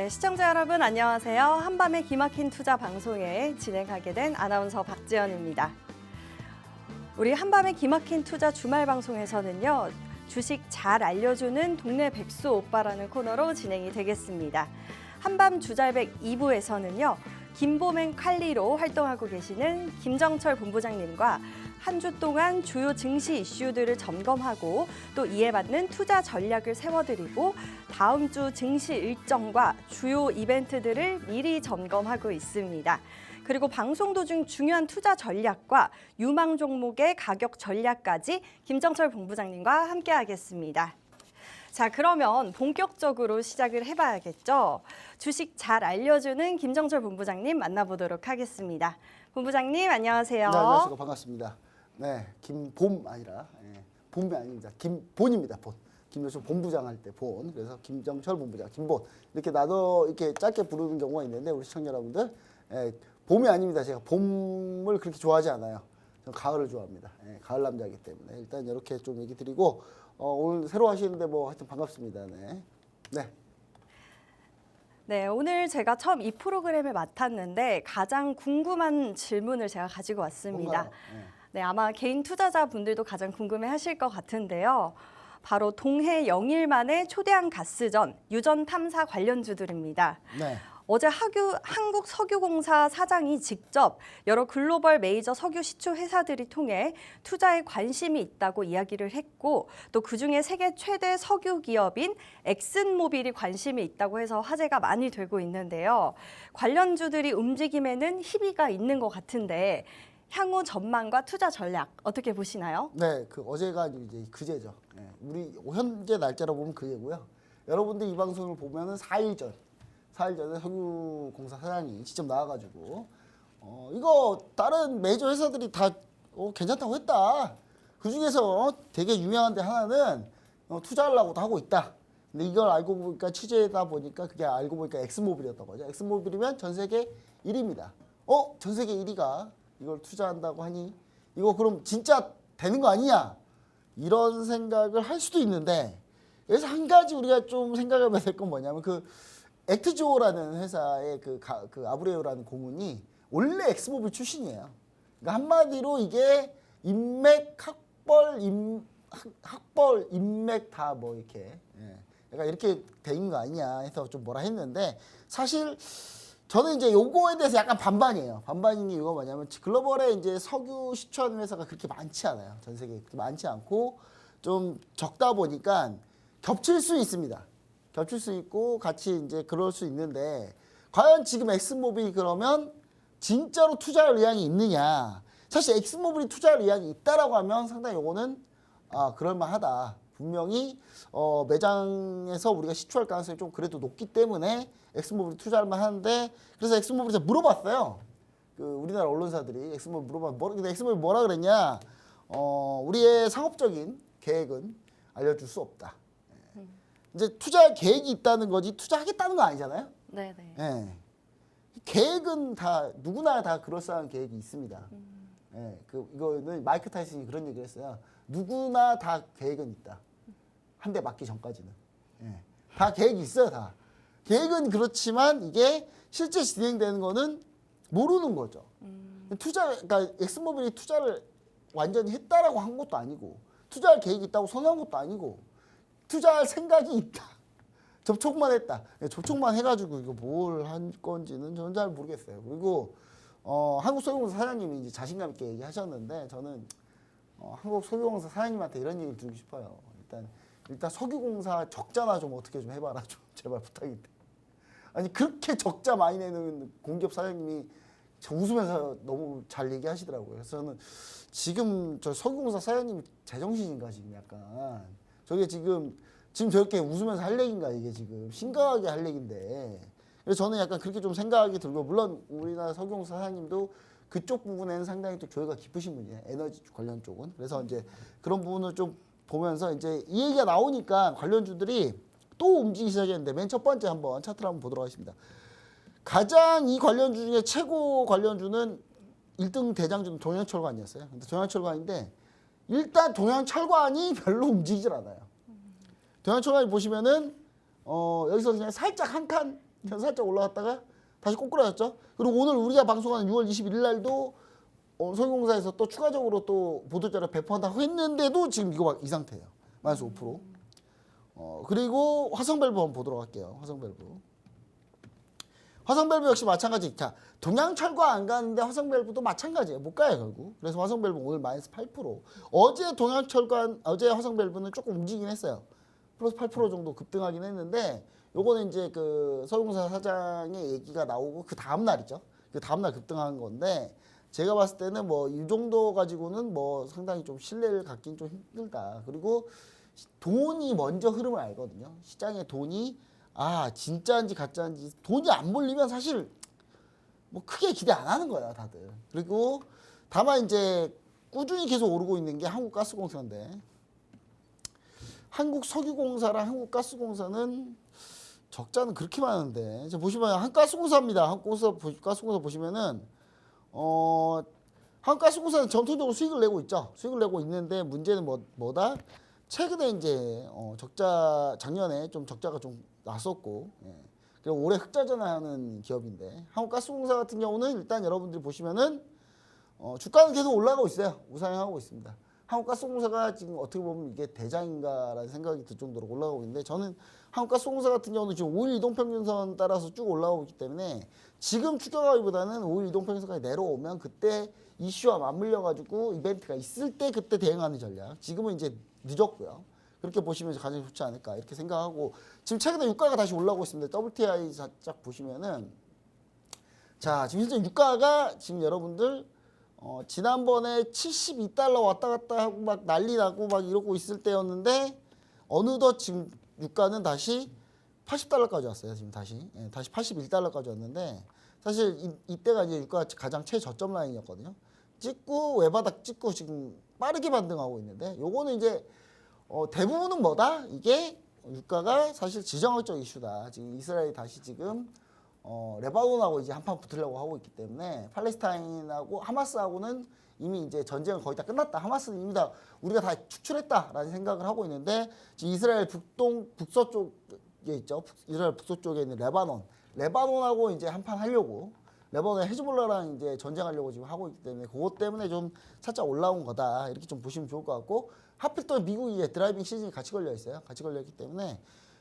네, 시청자 여러분 안녕하세요. 한밤의 기막힌 투자 방송에 진행하게 된 아나운서 박지연입니다. 우리 한밤의 기막힌 투자 주말 방송에서는요. 주식 잘 알려주는 동네 백수 오빠라는 코너로 진행이 되겠습니다. 한밤 주잘백 2부에서는요. 김보맹 칼리로 활동하고 계시는 김정철 본부장님과 한 주 동안 주요 증시 이슈들을 점검하고 또 이에 맞는 투자 전략을 세워드리고 다음 주 증시 일정과 주요 이벤트들을 미리 점검하고 있습니다. 그리고 방송 도중 중요한 투자 전략과 유망 종목의 가격 전략까지 김정철 본부장님과 함께하겠습니다. 자, 그러면 본격적으로 시작을 해봐야겠죠. 주식 잘 알려주는 김정철 본부장님 만나보도록 하겠습니다. 본부장님 안녕하세요. 네, 안녕하세요. 반갑습니다. 네, 김봄 아니라 봄이 아닙니다. 김본입니다. 본. 김정철 본부장 할 때 본. 그래서 김정철 본부장 김본 이렇게 나도 이렇게 짧게 부르는 경우가 있는데 우리 시청자 여러분들 봄이 아닙니다. 제가 봄을 그렇게 좋아하지 않아요. 저는 가을을 좋아합니다. 가을 남자이기 때문에 일단 이렇게 좀 얘기 드리고 오늘 새로 하시는데 뭐 하여튼 반갑습니다. 네. 네, 오늘 제가 처음 이 프로그램을 맡았는데 가장 궁금한 질문을 제가 가지고 왔습니다. 네, 아마 개인 투자자분들도 가장 궁금해하실 것 같은데요. 바로 동해 영일만의 초대형 가스전, 유전 탐사 관련주들입니다. 네. 어제 한국석유공사 사장이 직접 여러 글로벌 메이저 석유 시추 회사들이 통해 투자에 관심이 있다고 이야기를 했고 또 그중에 세계 최대 석유 기업인 엑슨모빌이 관심이 있다고 해서 화제가 많이 되고 있는데요. 관련주들이 움직임에는 희비가 있는 것 같은데 향후 전망과 투자 전략 어떻게 보시나요? 네, 그 어제가 이제 그제죠. 우리 현재 날짜로 보면 그제고요. 여러분들 이 방송을 보면은 4일 전에 석유공사 사장이 직접 나와가지고 이거 다른 메이저 회사들이 다 괜찮다고 했다. 그 중에서 되게 유명한 데 하나는 투자하려고도 하고 있다. 근데 이걸 알고 보니까 취재다 보니까 그게 알고 보니까 엑슨모빌이었던 거죠. 엑슨모빌이면 전 세계 1위입니다. 전 세계 1위가 이걸 투자한다고 하니 이거 그럼 진짜 되는 거 아니냐? 이런 생각을 할 수도 있는데 여기서 한 가지 우리가 좀 생각해봐야 될 건 뭐냐면 그 액트조라는 회사의 그 아브레우라는 고문이 원래 엑스모빌 출신이에요. 그러니까 한마디로 이게 인맥, 학벌, 인맥 다 뭐 이렇게 그러니까 이렇게 돼 있는 거 아니냐 해서 좀 뭐라 했는데 사실 저는 이제 요거에 대해서 약간 반반이에요. 반반인 게 이거 뭐냐면 글로벌에 이제 석유 시추하는 회사가 그렇게 많지 않아요. 전 세계에 그렇게 많지 않고 좀 적다 보니까 겹칠 수 있습니다. 겹칠 수 있고 같이 이제 그럴 수 있는데 과연 지금 엑슨모빌이 그러면 진짜로 투자할 의향이 있느냐? 사실 엑슨모빌이 투자할 의향이 있다라고 하면 상당히 요거는 그럴만하다. 분명히 매장에서 우리가 시추할 가능성이 좀 그래도 높기 때문에 엑슨모빌이 투자할 만한데 그래서 엑슨모빌에서 물어봤어요. 그 우리나라 언론사들이 엑슨모빌 근데 엑슨모빌 뭐라 그랬냐? 우리의 상업적인 계획은 알려줄 수 없다. 이제 투자할 계획이 있다는 거지 투자하겠다는 거 아니잖아요. 네네. 네. 계획은 다 누구나 다 그럴싸한 계획이 있습니다. 이거는 마이크 타이슨이 그런 얘기를 했어요. 누구나 다 계획은 있다. 한 대 맞기 전까지는. 다 계획이 있어요, 다. 계획은 그렇지만 이게 실제 진행되는 거는 모르는 거죠. 그러니까 엑슨모빌이 투자를 완전히 했다라고 한 것도 아니고 투자할 계획이 있다고 선언한 것도 아니고 투자할 생각이 있다. 접촉만 했다. 접촉만 해가지고 이거 뭘 한 건지는 저는 잘 모르겠어요. 그리고 한국석유공사 사장님이 이제 자신감 있게 얘기하셨는데 저는 한국석유공사 사장님한테 이런 얘기를 드리고 싶어요. 일단 석유공사 적자나 좀 어떻게 좀 해봐라. 좀 제발 부탁인데. 아니 그렇게 적자 많이 내는 공기업 사장님이 웃으면서 너무 잘 얘기하시더라고요. 그래서 저는 지금 저 석유공사 사장님 제정신인가 지금 약간. 저게 지금 저렇게 웃으면서 할 얘기인가 이게 지금 심각하게 할 얘기인데 그래서 저는 약간 그렇게 좀 생각이 들고 물론 우리나라 석유공사 사장님도 그쪽 부분에는 상당히 또 교회가 깊으신 분이에요. 에너지 관련 쪽은. 그래서 이제 그런 부분을 좀 보면서 이제 이 얘기가 나오니까 관련주들이 또 움직이기 시작했는데 맨 첫 번째 한번 차트를 한번 보도록 하겠습니다. 가장 이 관련주 중에 최고 관련주는 1등 대장주는 동양철관이었어요. 근데 동양철관인데 일단 동양철관이 별로 움직이질 않아요. 동양철관이 보시면은 여기서 그냥 살짝 한 칸 살짝 올라갔다가 다시 꼬꾸라졌죠. 그리고 오늘 우리가 방송하는 6월 21일 날도 석유공사에서 또 추가적으로 또 보도자료 배포한다고 했는데도 지금 이거 막 이 상태예요. 마이너스 5%. 그리고 화성밸브 한번 보도록 할게요. 화성밸브. 화성밸브 역시 마찬가지. 자, 동양철과 안 가는데 화성밸브도 마찬가지예요. 못 가요 결국. 그래서 화성밸브 오늘 마이너스 8%. 어제 동양철과 어제 화성밸브는 조금 움직이긴 했어요. 플러스 8% 정도 급등하긴 했는데 요거는 이제 그 석유공사 사장의 얘기가 나오고 그 다음 날이죠. 그 다음 날 급등한 건데 제가 봤을 때는 뭐 이 정도 가지고는 뭐 상당히 좀 신뢰를 갖긴 좀 힘들다. 그리고 돈이 먼저 흐름을 알거든요. 시장에 돈이 진짜인지 가짜인지 돈이 안 몰리면 사실 뭐 크게 기대 안 하는 거야 다들. 그리고 다만 이제 꾸준히 계속 오르고 있는 게 한국가스공사인데 한국석유공사랑 한국가스공사는 적자는 그렇게 많은데 보시면 한가스공사입니다. 한국가스공사 보시면은 한국가스공사는 전통적으로 수익을 내고 있죠. 수익을 내고 있는데 문제는 뭐다? 최근에 이제 작년에 좀 적자가 좀 났었고, 그리고 올해 흑자 전환하는 기업인데 한국가스공사 같은 경우는 일단 여러분들이 보시면은 주가는 계속 올라가고 있어요. 우상향하고 있습니다. 한국가스공사가 지금 어떻게 보면 이게 대장인가라는 생각이 들 정도로 올라가고 있는데 저는 한국가스공사 같은 경우는 지금 5일 이동평균선 따라서 쭉 올라오고 있기 때문에 지금 추격하기보다는 5일 이동평균선까지 내려오면 그때 이슈와 맞물려 가지고 이벤트가 있을 때 그때 대응하는 전략. 지금은 이제 늦었고요. 그렇게 보시면 가장 좋지 않을까 이렇게 생각하고 지금 최근에 유가가 다시 올라오고 있습니다. WTI 살짝 보시면은 자 지금 현재 유가가 지금 여러분들 지난번에 72달러 왔다 갔다 하고 막 난리 나고 막 이러고 있을 때였는데 어느덧 지금 유가는 다시 80달러까지 왔어요. 지금 다시 81달러까지 왔는데 사실 이때가 이제 유가가 가장 최저점 라인이었거든요. 찍고 외바닥 찍고 지금 빠르게 반등하고 있는데 요거는 이제 대부분은 뭐다? 이게 유가가 사실 지정학적 이슈다. 지금 이스라엘이 다시 지금 레바논하고 이제 한판 붙으려고 하고 있기 때문에 팔레스타인하고 하마스하고는 이미 이제 전쟁은 거의 다 끝났다. 하마스는 이미 다 우리가 다 축출했다라는 생각을 하고 있는데 지금 이스라엘 북서쪽에 있죠. 이스라엘 북서쪽에 있는 레바논하고 이제 한판 하려고 레바논의 헤즈볼라랑 이제 전쟁하려고 지금 하고 있기 때문에 그것 때문에 좀 살짝 올라온 거다. 이렇게 좀 보시면 좋을 것 같고 하필 또 미국이 이제 드라이빙 시즌이 같이 걸려 있어요. 같이 걸려 있기 때문에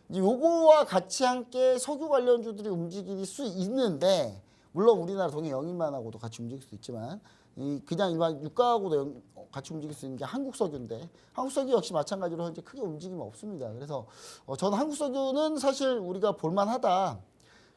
이제 요거와 같이 함께 석유 관련주들이 움직일 수 있는데 물론 우리나라 동해 영인만하고도 같이 움직일 수 있지만 그냥 일반 유가하고도 같이 움직일 수 있는 게 한국석유인데 한국석유 역시 마찬가지로 현재 크게 움직임이 없습니다. 그래서 저는 한국석유는 사실 우리가 볼만하다.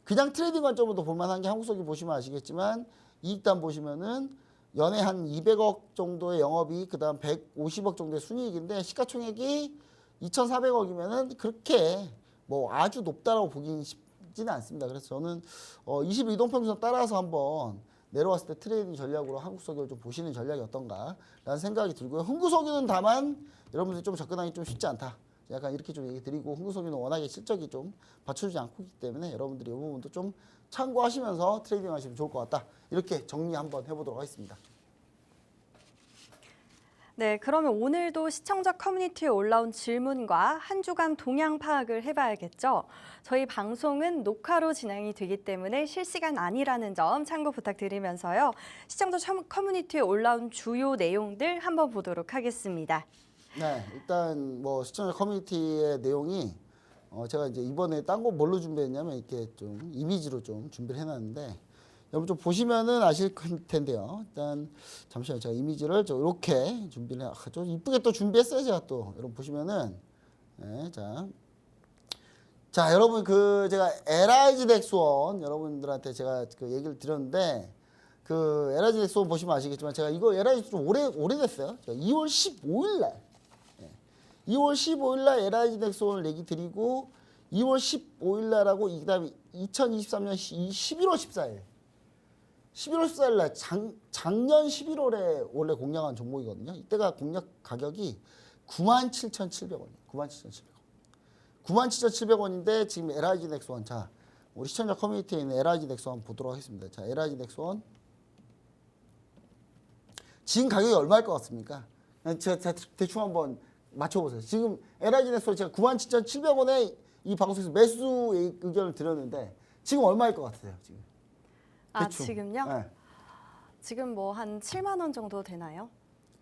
그냥 트레이딩 관점으로도 볼만한 게 한국석유 보시면 아시겠지만 이익단 보시면은 연에 한 200억 정도의 영업이익 그다음 150억 정도의 순이익인데 시가총액이 2,400억이면은 그렇게 뭐 아주 높다라고 보기는 쉽지는 않습니다. 그래서 저는 22동평선 따라서 한번 내려왔을 때 트레이딩 전략으로 한국석유를 좀 보시는 전략이 어떤가라는 생각이 들고요. 흥구석유는 다만 여러분들이 좀 접근하기 좀 쉽지 않다. 약간 이렇게 좀 얘기 드리고 흥구석유는 워낙에 실적이 좀 받쳐주지 않고 있기 때문에 여러분들이 이 부분도 좀 참고하시면서 트레이딩 하시면 좋을 것 같다. 이렇게 정리 한번 해보도록 하겠습니다. 네, 그러면 오늘도 시청자 커뮤니티에 올라온 질문과 한 주간 동향 파악을 해봐야겠죠. 저희 방송은 녹화로 진행이 되기 때문에 실시간 아니라는 점 참고 부탁드리면서요. 시청자 커뮤니티에 올라온 주요 내용들 한번 보도록 하겠습니다. 네, 일단 뭐 시청자 커뮤니티의 내용이 제가 이제 이번에 딴 거 뭘로 준비했냐면 이렇게 좀 이미지로 좀 준비를 해놨는데 여러분 좀 보시면은 아실 텐데요. 일단 잠시만요. 제가 이미지를 이렇게 준비를 좀 이쁘게 또 준비했어요. 제가 또 여러분 보시면은 네, 자 여러분 그 제가 LIG 넥스원 여러분들한테 제가 그 얘기를 드렸는데 그 LIG 넥스원 보시면 아시겠지만 제가 이거 LIG 좀 오래됐어요. 제가 2월 15일 날 2월 15일 날 LIG 넥스원을 얘기 드리고 2월 15일 날하고 그다음에 2023년 11월 14일 11월 14일 날 작년 11월에 원래 공략한 종목이거든요. 이때가 공략 가격이 97,700원이에요. 97,700원. 97,700원인데 지금 LIG 넥스원 자 우리 시청자 커뮤니티에 있는 LIG 넥스원 보도록 하겠습니다. 자 LIG 넥스원 지금 가격이 얼마일 것 같습니까? 제가 대충 한번 맞춰보세요. 지금 LIG 넥스원 제가 97,700원에 이 방송에서 매수 의견을 드렸는데 지금 얼마일 것 같으세요? 지금? 아, 대충. 지금요? 네. 지금 뭐 한 7만 원 정도 되나요?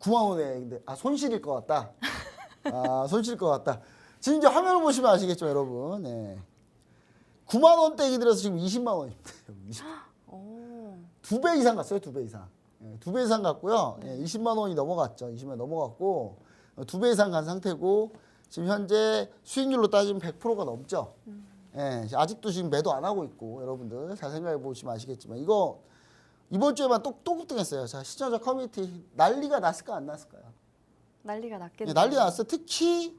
9만 원에 근데 손실일 것 같다. 손실일 것 같다. 지금 이제 화면을 보시면 아시겠죠, 여러분. 네. 9만 원대기 들어서 지금 20만 원입니다. 20만. 오. 2배 이상 갔어요, 2배 이상. 2배 이상 갔고요. 20만 원이 넘어갔죠. 20만 넘어갔고 2배 이상 간 상태고 지금 현재 수익률로 따지면 100%가 넘죠. 아직도 지금 매도 안 하고 있고 여러분들 잘 생각해 보시면 아시겠지만 이거 이번 주에만 또 급등했어요. 자, 시청자 커뮤니티 난리가 났을까 안 났을까요? 난리가 났겠네요. 난리가 났어요. 특히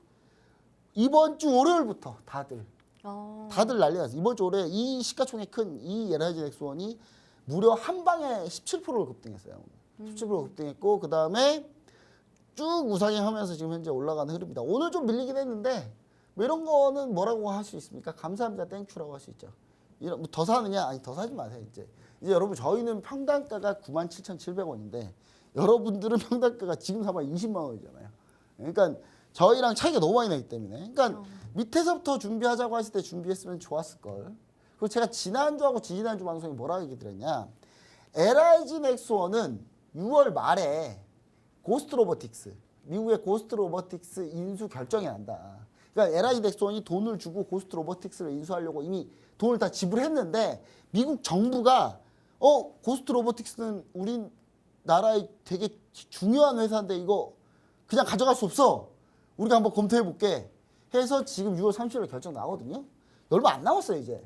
이번 주 월요일부터 다들 난리가 났어요. 이번 주 월요일 이 시가총액 큰 이 LIG 넥스원이 무려 한 방에 17%를 급등했어요. 17% 급등했고 그 다음에 쭉 우상향하면서 지금 현재 올라가는 흐름입니다. 오늘 좀 밀리긴 했는데 뭐 이런 거는 뭐라고 할 수 있습니까? 감사합니다 땡큐라고 할 수 있죠. 이런 뭐더 사느냐? 아니 더 사지 마세요. 이제 여러분 저희는 평단가가 97,700원인데 여러분들은 평단가가 지금 사면 20만 원이잖아요. 그러니까 저희랑 차이가 너무 많이 나기 때문에 그러니까 밑에서부터 준비하자고 했을 때 준비했으면 좋았을 걸. 그리고 제가 지난주하고 지지난주 방송에 뭐라고 얘기 드렸냐? LIG 넥스원은 6월 말에 고스트 로보틱스, 미국의 고스트 로보틱스 인수 결정이 난다. 그러니까 LIG 넥스원이 돈을 주고 고스트 로보틱스를 인수하려고 이미 돈을 다 지불했는데 미국 정부가 고스트 로보틱스는 우리나라의 되게 중요한 회사인데 이거 그냥 가져갈 수 없어. 우리가 한번 검토해 볼게. 해서 지금 6월 30일 결정 나거든요. 얼마 안 남았어요 이제.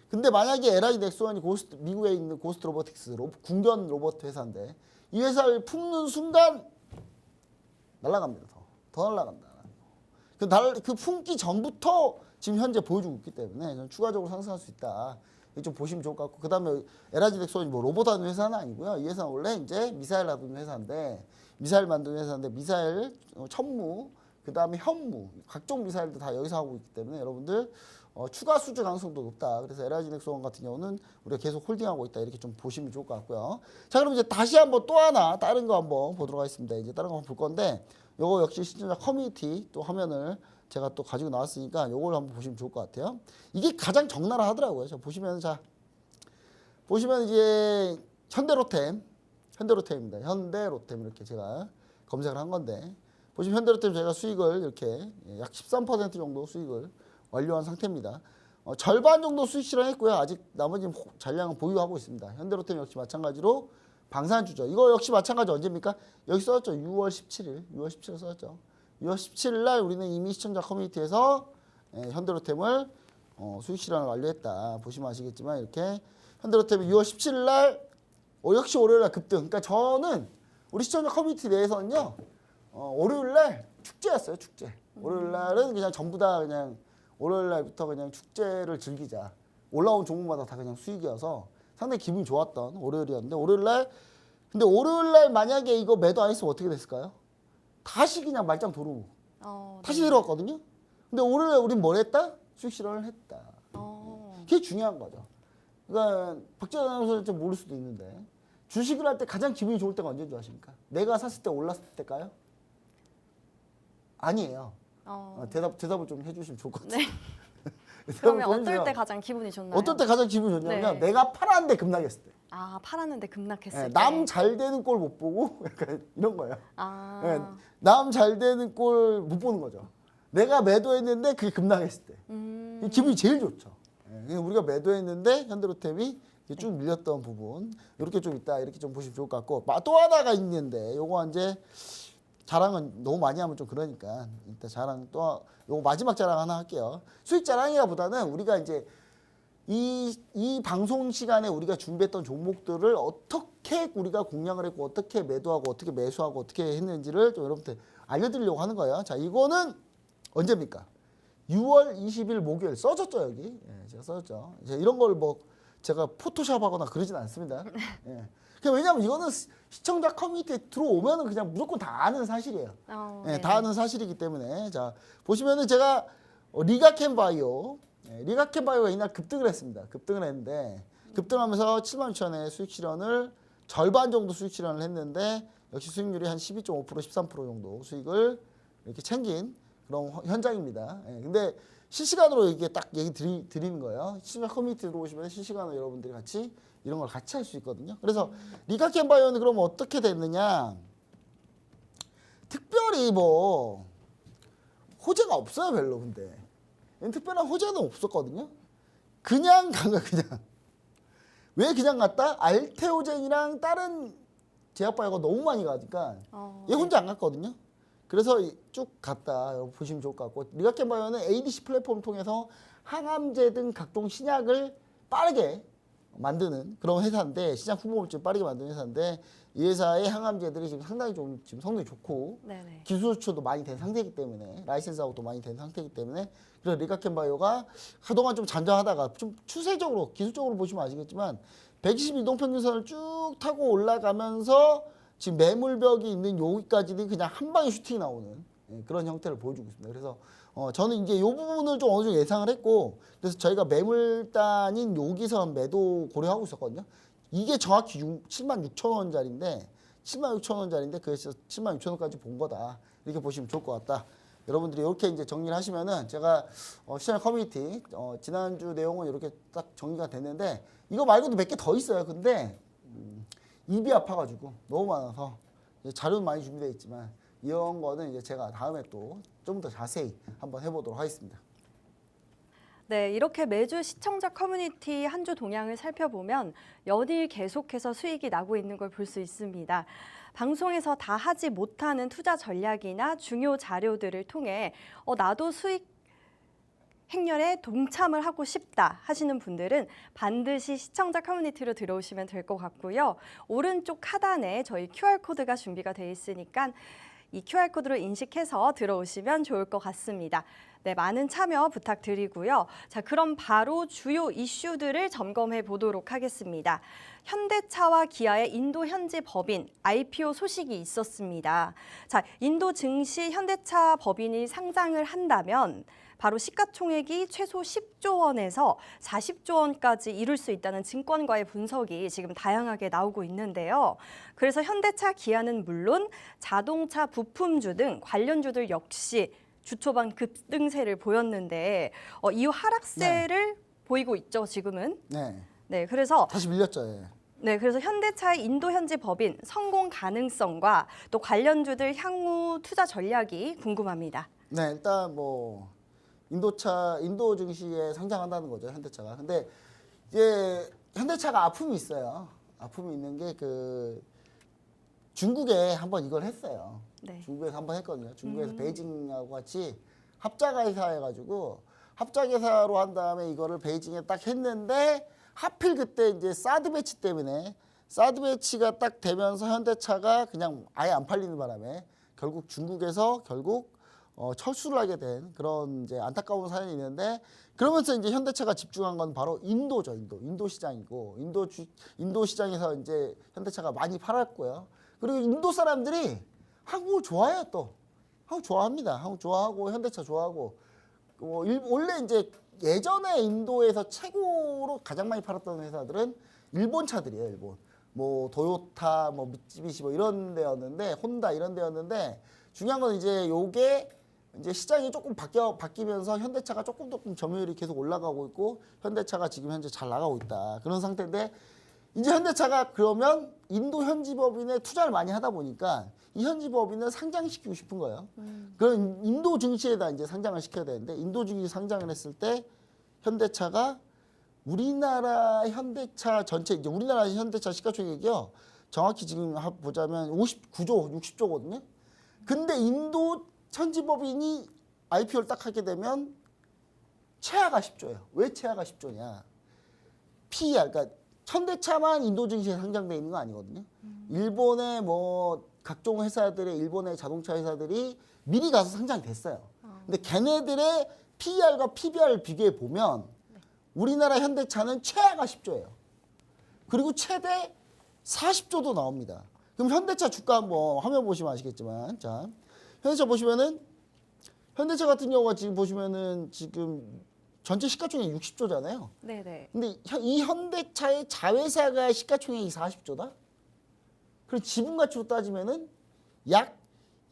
근데 만약에 LIG 넥스원이 미국에 있는 고스트 로보틱스 궁전 로봇 회사인데 이 회사를 품는 순간 날아갑니다. 더 날아간다. 그 품기 전부터 지금 현재 보여주고 있기 때문에 저는 추가적으로 상승할 수 있다. 이거 좀 보시면 좋을 것 같고 그 다음에 LIG 넥스원이 뭐 로봇 하는 회사는 아니고요. 이 회사는 원래 이제 미사일 하는 회사인데 미사일 만드는 회사인데 미사일 천무 그 다음에 현무 각종 미사일도 다 여기서 하고 있기 때문에 여러분들 추가 수주 가능성도 높다. 그래서 LIG 넥스원 같은 경우는 우리가 계속 홀딩하고 있다. 이렇게 좀 보시면 좋을 것 같고요. 자, 그럼 이제 다시 한번 또 하나 다른 거 한번 보도록 하겠습니다. 이제 다른 거 한번 볼 건데 요거 역시 시청자 커뮤니티 또 화면을 제가 또 가지고 나왔으니까 요걸 한번 보시면 좋을 것 같아요. 이게 가장 적나라 하더라고요. 자, 보시면 이제 현대로템입니다. 현대로템 이렇게 제가 검색을 한 건데 보시면 현대로템 제가 수익을 이렇게 약 13% 정도 수익을 완료한 상태입니다. 절반 정도 수익 실현했고요. 아직 나머지 잔량은 보유하고 있습니다. 현대로템 역시 마찬가지로 방산주죠. 이거 역시 마찬가지 언제입니까? 여기 써졌죠. 6월 17일 써졌죠. 6월 17일 날 우리는 이미 시청자 커뮤니티에서 현대로템을 수익 실현을 완료했다. 보시면 아시겠지만 이렇게 현대로템이 6월 17일 날 역시 월요일 날 급등. 그러니까 저는 우리 시청자 커뮤니티 내에서는요. 월요일 날 축제였어요. 축제. 월요일 날은 그냥 전부 다 그냥 월요일 날부터 그냥 축제를 즐기자. 올라온 종목마다 다 그냥 수익이어서 상당히 기분이 좋았던 월요일이었는데 월요일 날 만약에 이거 매도 안 했으면 어떻게 됐을까요? 다시 그냥 말짱 도루. 다시 내려왔거든요. 근데 월요일 날 우린 뭘 했다? 수익 실현을 했다. 그게 중요한 거죠. 그러니까 박재현 아나운서는 좀 모를 수도 있는데 주식을 할 때 가장 기분이 좋을 때가 언제인 줄 아십니까? 내가 샀을 때 올랐을 때일까요? 아니에요. 대답을 좀 해주시면 좋을 것 같아요. 네. 그러면 어떨 때 가장 기분이 좋나요? 어떨 때 가장 기분이 좋냐면 네. 내가 팔았는데 급락했을 때. 팔았는데 급락했을 때. 남 잘 되는 꼴 못 보고 약간 이런 거예요. 아. 남 잘 되는 꼴 못 보는 거죠. 내가 매도했는데 그게 급락했을 때. 기분이 제일 좋죠. 우리가 매도했는데 현대로템이 쭉 밀렸던 부분 이렇게 좀 있다. 이렇게 좀 보시면 좋을 것 같고 또 하나가 있는데 요거 이제 자랑은 너무 많이 하면 좀 그러니까 일단 자랑 또 요거 마지막 자랑 하나 할게요. 수익 자랑이라보다는 우리가 이제 이 방송 시간에 우리가 준비했던 종목들을 어떻게 우리가 공략을 했고 어떻게 매도하고 어떻게 매수하고 어떻게 했는지를 좀 여러분들 알려드리려고 하는 거예요. 자, 이거는 언제입니까? 6월 20일 목요일 써졌죠 여기. 제가 써졌죠. 이런 걸 뭐 제가 포토샵하거나 그러진 않습니다. 왜냐하면 이거는 시청자 커뮤니티에 들어오면은 그냥 무조건 다 아는 사실이에요. 다 아는 사실이기 때문에 자 보시면은 제가 리가캠바이오가 이날 급등을 했습니다. 급등을 했는데 급등하면서 76,000원의 수익 실현을 절반 정도 수익 실현을 했는데 역시 수익률이 한 12.5% 13% 정도 수익을 이렇게 챙긴 그런 현장입니다. 예, 근데 실시간으로 이게 딱 얘기 드리는 거예요. 실시간 커뮤니티 들어오시면 실시간으로 여러분들이 같이 이런 걸 같이 할 수 있거든요. 그래서 리카캠바이오는 그럼 어떻게 됐느냐? 특별히 뭐 호재가 없어요, 별로. 근데 특별한 호재는 없었거든요. 그냥 간 거야, 그냥. 왜 그냥 갔다? 알테오젠이랑 다른 제약바이오가 너무 많이 가니까 얘 혼자 안 갔거든요. 그래서 쭉 갔다 여러분 보시면 좋을 것 같고, 리카캠바이오는 ADC 플랫폼을 통해서 항암제 등 각종 신약을 빠르게 만드는 그런 회사인데, 시장 후보물질 빠르게 만드는 회사인데, 이 회사의 항암제들이 지금 상당히 좀 지금 성능이 좋고 네네. 기술 수출도 많이 된 상태이기 때문에, 라이센스하고도 많이 된 상태이기 때문에, 그래서 리카캠바이오가 그동안 좀 잔잔하다가 좀 추세적으로 기술적으로 보시면 아시겠지만 120 이동평균선을 쭉 타고 올라가면서 지금 매물벽이 있는 여기까지는 그냥 한 방에 슈팅이 나오는 그런 형태를 보여주고 있습니다. 그래서 저는 이제 이 부분을 좀 어느 정도 예상을 했고, 그래서 저희가 매물단인 여기서 매도 고려하고 있었거든요. 이게 정확히 76,000원짜리인데 76,000원짜리인데 그래서 76,000원까지 본 거다, 이렇게 보시면 좋을 것 같다. 여러분들이 이렇게 이제 정리를 하시면은, 제가 시장 커뮤니티 지난주 내용은 이렇게 딱 정리가 됐는데, 이거 말고도 몇 개 더 있어요. 근데 입이 아파가지고 너무 많아서 자료는 많이 준비되어 있지만 이런 거는 이제 제가 다음에 또 좀 더 자세히 한번 해보도록 하겠습니다. 네, 이렇게 매주 시청자 커뮤니티 한 주 동향을 살펴보면 연일 계속해서 수익이 나고 있는 걸 볼 수 있습니다. 방송에서 다 하지 못하는 투자 전략이나 중요 자료들을 통해 나도 수익 행렬에 동참을 하고 싶다 하시는 분들은 반드시 시청자 커뮤니티로 들어오시면 될 것 같고요. 오른쪽 하단에 저희 QR코드가 준비가 되어 있으니까 이 QR코드로 인식해서 들어오시면 좋을 것 같습니다. 네, 많은 참여 부탁드리고요. 자, 그럼 바로 주요 이슈들을 점검해 보도록 하겠습니다. 현대차와 기아의 인도 현지 법인 IPO 소식이 있었습니다. 자, 인도 증시 현대차 법인이 상장을 한다면 바로 시가총액이 최소 10조 원에서 40조 원까지 이룰 수 있다는 증권가의 분석이 지금 다양하게 나오고 있는데요. 그래서 현대차, 기아는 물론 자동차 부품주 등 관련주들 역시 주 초반 급등세를 보였는데 이후 하락세를 보이고 있죠, 지금은. 네. 네, 그래서 다시 밀렸죠. 예. 네, 그래서 현대차의 인도 현지 법인 성공 가능성과 또 관련주들 향후 투자 전략이 궁금합니다. 네, 일단 뭐 인도 증시에 상장한다는 거죠, 현대차가. 근데 이제 현대차가 아픔이 있어요. 아픔이 있는 게 그 중국에 한번 이걸 했어요. 네. 중국에서 한번 했거든요. 중국에서 베이징하고 같이 합작회사 해가지고 합작회사로 한 다음에 이거를 베이징에 딱 했는데, 하필 그때 이제 사드 배치 때문에 사드 배치가 딱 되면서 현대차가 그냥 아예 안 팔리는 바람에 결국 중국에서 철수를 하게 된 그런 이제 안타까운 사연이 있는데, 그러면서 이제 현대차가 집중한 건 바로 인도죠. 인도 시장이고, 인도 시장에서 이제 현대차가 많이 팔았고요. 그리고 인도 사람들이 한국을 좋아해요. 또 한국 좋아합니다. 한국 좋아하고 현대차 좋아하고. 원래 이제 예전에 인도에서 최고로 가장 많이 팔았던 회사들은 일본 차들이에요. 일본. 뭐 도요타, 뭐 미쓰비시 뭐 이런 데였는데, 혼다 이런 데였는데, 중요한 건 이제 요게 이제 시장이 조금 바뀌면서 현대차가 조금 점유율이 계속 올라가고 있고, 현대차가 지금 현재 잘 나가고 있다, 그런 상태인데, 이제 현대차가 그러면 인도 현지 법인에 투자를 많이 하다 보니까 이 현지 법인을 상장시키고 싶은 거예요. 그럼 인도 증시에다 이제 상장을 시켜야 되는데, 인도 증시 상장을 했을 때 현대차가 우리나라 현대차 전체, 이제 우리나라 현대차 시가총액이요, 정확히 지금 보자면 59조, 60조거든요. 근데 인도 현지 법인이 IPO를 딱 하게 되면 최하가 10조예요. 왜 최하가 10조냐? PER, 그러니까 현대차만 인도 증시에 상장돼 있는 거 아니거든요. 일본의 뭐 각종 회사들의, 일본의 자동차 회사들이 미리 가서 상장이 됐어요. 근데 걔네들의 PER과 PBR을 비교해 보면 우리나라 현대차는 최하가 10조예요. 그리고 최대 40조도 나옵니다. 그럼 현대차 주가 한번 화면 보시면 아시겠지만, 자, 현대차 보시면은, 현대차 같은 경우가 지금 보시면은 지금 전체 시가총액 60조잖아요. 네네. 근데 이 현대차의 자회사가 시가총액이 40조다? 그리고 지분 가치로 따지면은 약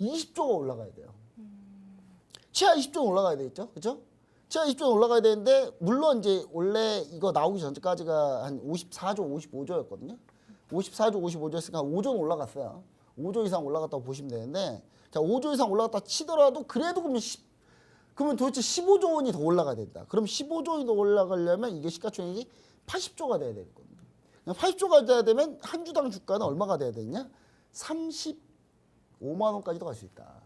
20조가 올라가야 돼요. 최하 20조 올라가야 되겠죠, 그렇죠? 최하 20조 올라가야 되는데 물론 이제 원래 이거 나오기 전까지가 한 54조, 55조였거든요. 54조, 55조였으니까 5조 올라갔어요. 5조 이상 올라갔다고 보시면 되는데, 자 5조 이상 올라갔다 치더라도 그래도 그러면 도대체 15조 원이 더 올라가야 된다. 그럼 15조 원이 더 올라가려면 이게 시가총액이 80조가 돼야 되거든요. 80조가 돼야 되면 한 주당 주가는 얼마가 돼야 되냐? 35만 원까지도 갈 수 있다.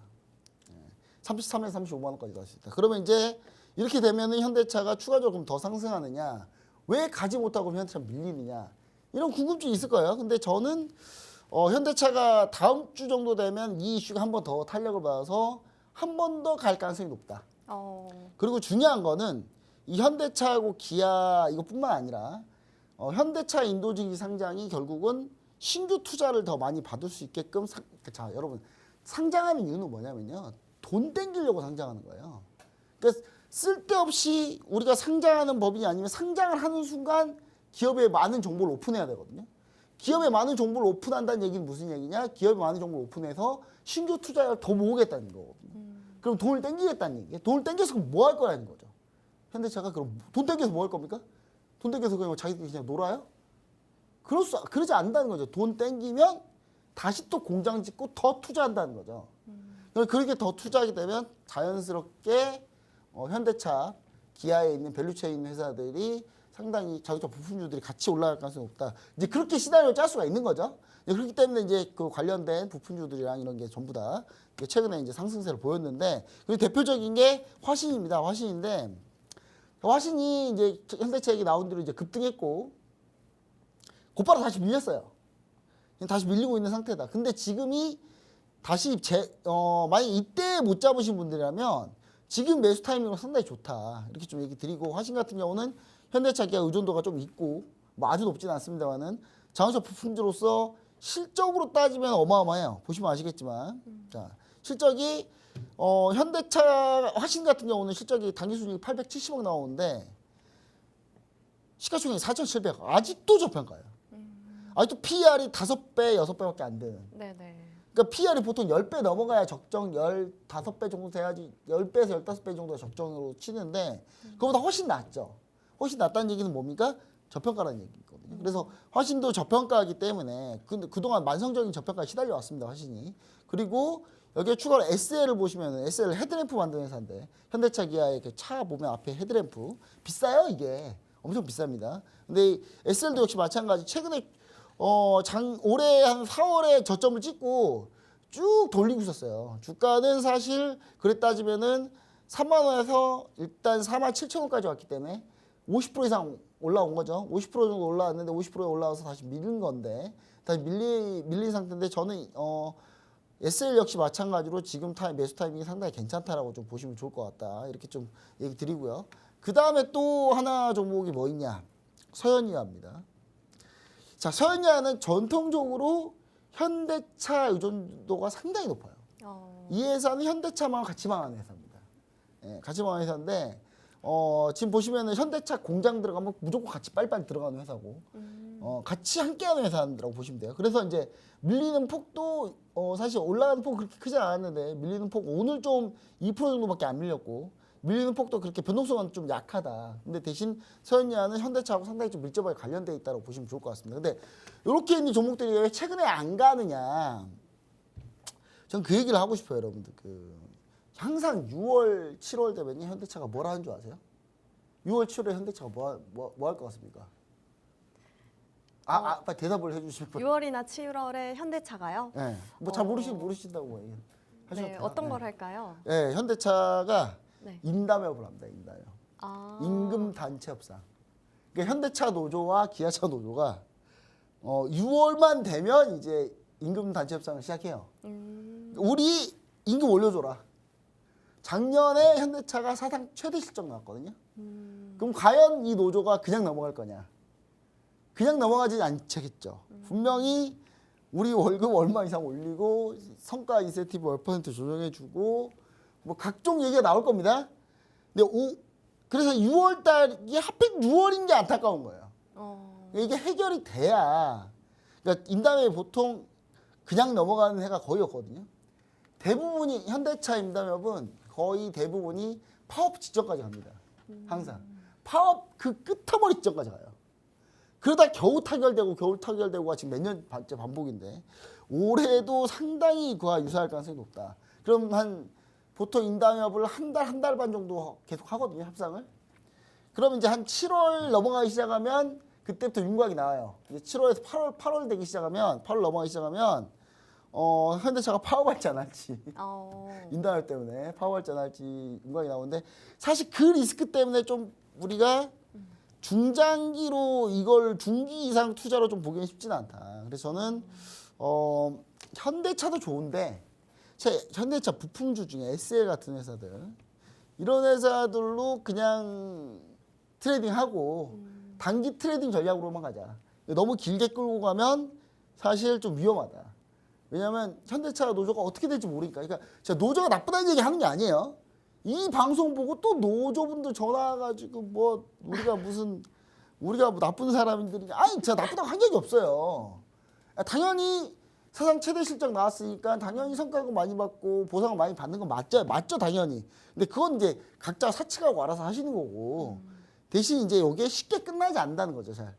33에서 35만 원까지도 갈 수 있다. 그러면 이제 이렇게 되면은 현대차가 추가적으로 더 상승하느냐? 왜 가지 못하고 현대차 밀리느냐? 이런 궁금증이 있을 거예요. 근데 저는 현대차가 다음 주 정도 되면 이 이슈가 한 번 더 탄력을 받아서 한 번 더 갈 가능성이 높다. 그리고 중요한 거는 이 현대차하고 기아 이것뿐만 아니라 현대차 인도증기 상장이 결국은 신규 투자를 더 많이 받을 수 있게끔 자 여러분 상장하는 이유는 뭐냐면요. 돈 땡기려고 상장하는 거예요. 그러니까 쓸데없이 우리가 상장하는 법인이 아니면 상장을 하는 순간 기업에 많은 정보를 오픈해야 되거든요. 기업에 많은 정보를 오픈한다는 얘기는 무슨 얘기냐? 기업에 많은 정보를 오픈해서 신규 투자를 더 모으겠다는 거거든요. 그럼 돈을 땡기겠다는 얘기예요. 돈을 땡겨서 뭐 할 거라는 거죠. 현대차가 그럼 돈 땡겨서 뭐 할 겁니까? 돈 땡겨서 그냥 자기들이 그냥 놀아요? 그러지 않는다는 거죠. 돈 땡기면 다시 또 공장 짓고 더 투자한다는 거죠. 그렇게 더 투자하게 되면 자연스럽게 현대차, 기아에 있는 밸류체에 있는 회사들이 상당히 자동차 부품주들이 같이 올라갈 가능성이 높다. 이제 그렇게 시나리오를 짤 수가 있는 거죠. 그렇기 때문에 이제 그 관련된 부품주들이랑 이런 게 전부 다 최근에 이제 상승세를 보였는데, 그리고 대표적인 게 화신입니다. 화신인데, 화신이 이제 현대차 얘기 나온 대로 이제 급등했고, 곧바로 다시 밀렸어요. 다시 밀리고 있는 상태다. 근데 지금이 다시 만약 이때 못 잡으신 분들이라면 지금 매수 타이밍으로 상당히 좋다. 이렇게 좀 얘기 드리고, 화신 같은 경우는 현대차 기아 의존도가 좀 있고, 뭐 아주 높지는 않습니다만은 자동차 부품주로서 실적으로 따지면 어마어마해요. 보시면 아시겠지만, 자 실적이 현대차 화신 같은 경우는 실적이 당기순이익 870억 나오는데 시가총액이 4,700억. 아직도 저평가예요. 아직도 PER이 5배, 6배밖에 안 되는. 네네. 그러니까 PER이 보통 10배 넘어가야 적정, 15배 정도 돼야지 10배에서 15배 정도가 적정으로 치는데 그거보다 훨씬 낮죠. 훨씬 낮다는 얘기는 뭡니까? 저평가라는 얘기거든요. 그래서 화신도 저평가이기 때문에 그동안 만성적인 저평가에 시달려 왔습니다. 화신이. 그리고 여기에 추가로 SL을 보시면 SL 헤드램프 만드는 회사인데 현대차 기아의 그 차 보면 앞에 헤드램프 비싸요. 이게 엄청 비쌉니다. 근데 이 SL도 역시 마찬가지. 최근에 올해 한 4월에 저점을 찍고 쭉 돌리고 있었어요. 주가는 사실 그래 따지면은 3만 원에서 일단 4만 7천 원까지 왔기 때문에 50% 이상 올라온 거죠. 50% 정도 올라왔는데 50%에 올라와서 다시 밀린 건데 다시 밀린 상태인데 저는 SL 역시 마찬가지로 지금 매수 타이밍이 상당히 괜찮다라고 좀 보시면 좋을 것 같다. 이렇게 좀 얘기 드리고요. 그 다음에 또 하나 종목이 뭐 있냐? 서현이화입니다. 자, 서현이화는 전통적으로 현대차 의존도가 상당히 높아요. 이 회사는 현대차만 같이 망하는 회사입니다. 예, 같이 망하는 회사인데 지금 보시면은 현대차 공장 들어가면 무조건 같이 빨리빨리 들어가는 회사고 같이 함께하는 회사라고 보시면 돼요. 그래서 이제 밀리는 폭도 사실 올라가는 폭 그렇게 크지 않았는데 밀리는 폭 오늘 좀 2% 정도밖에 안 밀렸고 밀리는 폭도 그렇게 변동성은 좀 약하다. 근데 대신 서현이화는 현대차하고 상당히 좀 밀접하게 관련돼 있다고 보시면 좋을 것 같습니다. 근데 이렇게 있는 종목들이 왜 최근에 안 가느냐? 전 그 얘기를 하고 싶어요, 여러분들. 항상 6월, 7월 되면 현대차가 뭘 하는 줄 아세요? 6월, 7월에 현대차가 뭐 할 것 같습니까? 빨리 대답을 해주시면. 6월이나 7월에 현대차가요? 네, 뭐 잘 모르신다고 하셔도 네, 돼요. 어떤 걸 할까요? 네, 현대차가 네. 임담협을 합니다. 임담협. 임금 단체 협상. 그러니까 현대차 노조와 기아차 노조가 6월만 되면 이제 임금 단체 협상을 시작해요. 우리 임금 올려줘라. 작년에 현대차가 사상 최대 실적 나왔거든요. 그럼 과연 이 노조가 그냥 넘어갈 거냐? 그냥 넘어가지 않겠죠. 분명히 우리 월급 얼마 이상 올리고 성과 인센티브 몇 퍼센트 조정해주고 뭐 각종 얘기가 나올 겁니다. 근데 그래서 6월 달이 하필 6월인 게 안타까운 거예요. 이게 해결이 돼야. 그러니까 임담회 보통 그냥 넘어가는 해가 거의 없거든요. 대부분이 현대차 임담협은 거의 대부분이 파업 직전까지 갑니다. 항상 파업 그 끝머리 직전까지 가요. 그러다 겨우 타결되고가 지금 몇 년째 반복인데 올해도 상당히 그와 유사할 가능성이 높다. 그럼 보통 인당협을 한 달 반 정도 계속 하거든요, 협상을. 그럼 이제 한 7월 넘어가기 시작하면 그때부터 윤곽이 나와요. 이제 7월에서 8월 되기 시작하면 8월 넘어가기 시작하면 현대차가 파업할지 안 할지 인당협 때문에 파업할지 안 할지 윤곽이 나오는데 사실 그 리스크 때문에 좀 우리가 중장기로 이걸 중기 이상 투자로 좀 보기는 쉽지는 않다. 그래서 저는 현대차도 좋은데 현대차 부품주 중에 SL 같은 회사들 이런 회사들로 그냥 트레이딩하고 단기 트레이딩 전략으로만 가자. 너무 길게 끌고 가면 사실 좀 위험하다. 왜냐하면 현대차 노조가 어떻게 될지 모르니까. 그러니까 제가 노조가 나쁘다는 얘기 하는 게 아니에요. 이 방송 보고 또 노조분들 전화 와가지고 뭐 우리가 뭐 나쁜 사람들이 아니 제가 나쁘다고 한 적이 없어요. 당연히 사상 최대 실적 나왔으니까 당연히 성과금 많이 받고 보상을 많이 받는 건 맞죠 당연히. 근데 그건 이제 각자 사측하고 알아서 하시는 거고 대신 이제 이게 쉽게 끝나지 않는다는 거죠. 잘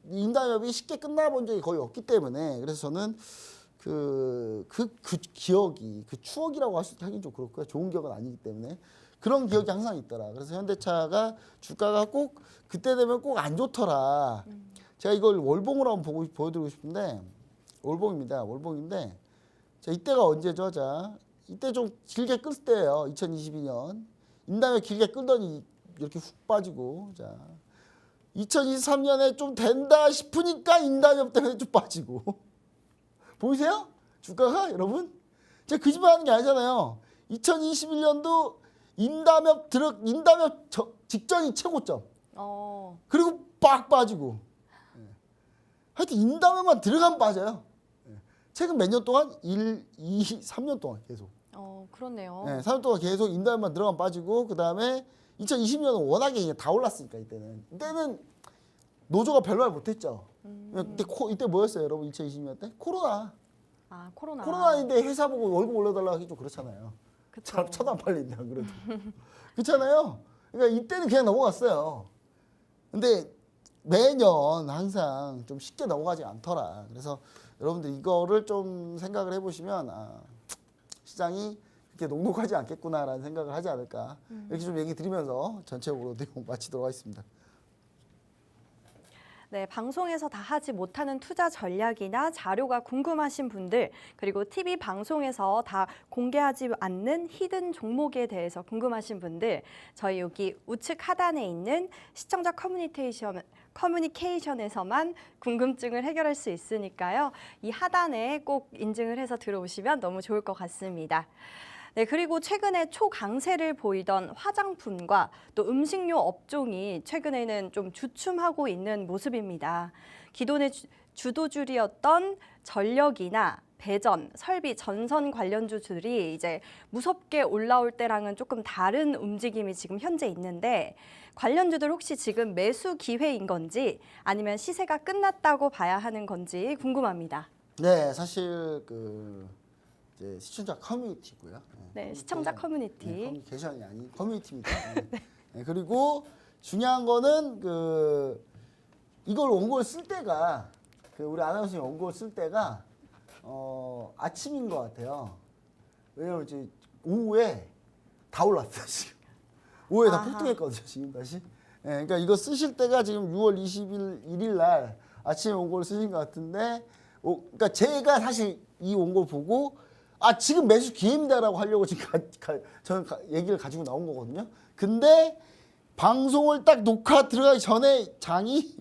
인당협이 쉽게 끝나본 적이 거의 없기 때문에 그래서 저는 그 기억이 그 추억이라고 하긴 좀 그렇고요. 좋은 기억은 아니기 때문에 그런 기억이 항상 있더라. 그래서 현대차가 주가가 꼭 그때 되면 꼭 안 좋더라. 제가 이걸 월봉으로 한번 보여드리고 싶은데 월봉입니다. 월봉인데 자 이때가 언제죠? 자 이때 좀 길게 끌 때예요. 2022년 인당협 길게 끌더니 이렇게 훅 빠지고 자 2023년에 좀 된다 싶으니까 인당협 때문에 좀 빠지고 보이세요? 주가가 여러분? 제가 거짓말 하는 게 아니잖아요. 2021년도 인담협 직전이 최고점. 그리고 빡 빠지고. 하여튼 인담협만 들어가면 빠져요. 최근 몇 년 동안 3년 동안 계속. 그렇네요. 네, 3년 동안 계속 인담협만 들어가면 빠지고 그 다음에 2020년은 워낙에 그냥 다 올랐으니까 이때는 노조가 별말 못했죠. 이때 뭐였어요, 여러분? 2020년 때 코로나. 코로나인데 회사 보고 월급 올려달라고 하기 좀 그렇잖아요. 잘 쳐도 안 팔린다 그래도. 그렇잖아요. 그러니까 이때는 그냥 넘어갔어요. 근데 매년 항상 좀 쉽게 넘어가지 않더라. 그래서 여러분들 이거를 좀 생각을 해보시면 시장이 그렇게 녹록하지 않겠구나라는 생각을 하지 않을까. 이렇게 좀 얘기 드리면서 전체적으로 내용 마치도록 하겠습니다. 네, 방송에서 다 하지 못하는 투자 전략이나 자료가 궁금하신 분들, 그리고 TV 방송에서 다 공개하지 않는 히든 종목에 대해서 궁금하신 분들, 저희 여기 우측 하단에 있는 시청자 커뮤니케이션에서만 궁금증을 해결할 수 있으니까요. 이 하단에 꼭 인증을 해서 들어오시면 너무 좋을 것 같습니다. 네, 그리고 최근에 초강세를 보이던 화장품과 또 음식료 업종이 최근에는 좀 주춤하고 있는 모습입니다. 기존의 주도주리였던 전력이나 배전, 설비, 전선 관련주들이 이제 무섭게 올라올 때랑은 조금 다른 움직임이 지금 현재 있는데 관련주들 혹시 지금 매수 기회인 건지 아니면 시세가 끝났다고 봐야 하는 건지 궁금합니다. 네, 사실 이제 시청자 커뮤니티고요. 네, 시청자 커뮤니티. 네, 커뮤니케이션이 아닌 커뮤니티입니다. 네, 그리고 중요한 거는 이걸 원고를 쓸 때가 우리 아나운서님 원고를 쓸 때가 아침인 것 같아요. 왜냐면 이제 오후에 다 올랐어요 지금. 오후에 다 폭등했거든요 지금 다시. 네, 그러니까 이거 쓰실 때가 지금 6월 1일 날 아침에 원고를 쓰신 것 같은데, 그러니까 제가 사실 이 원고를 보고 지금 매수 기회입니다라고 하려고 지금 저는 얘기를 가지고 나온 거거든요. 근데 방송을 딱 녹화 들어가기 전에 장이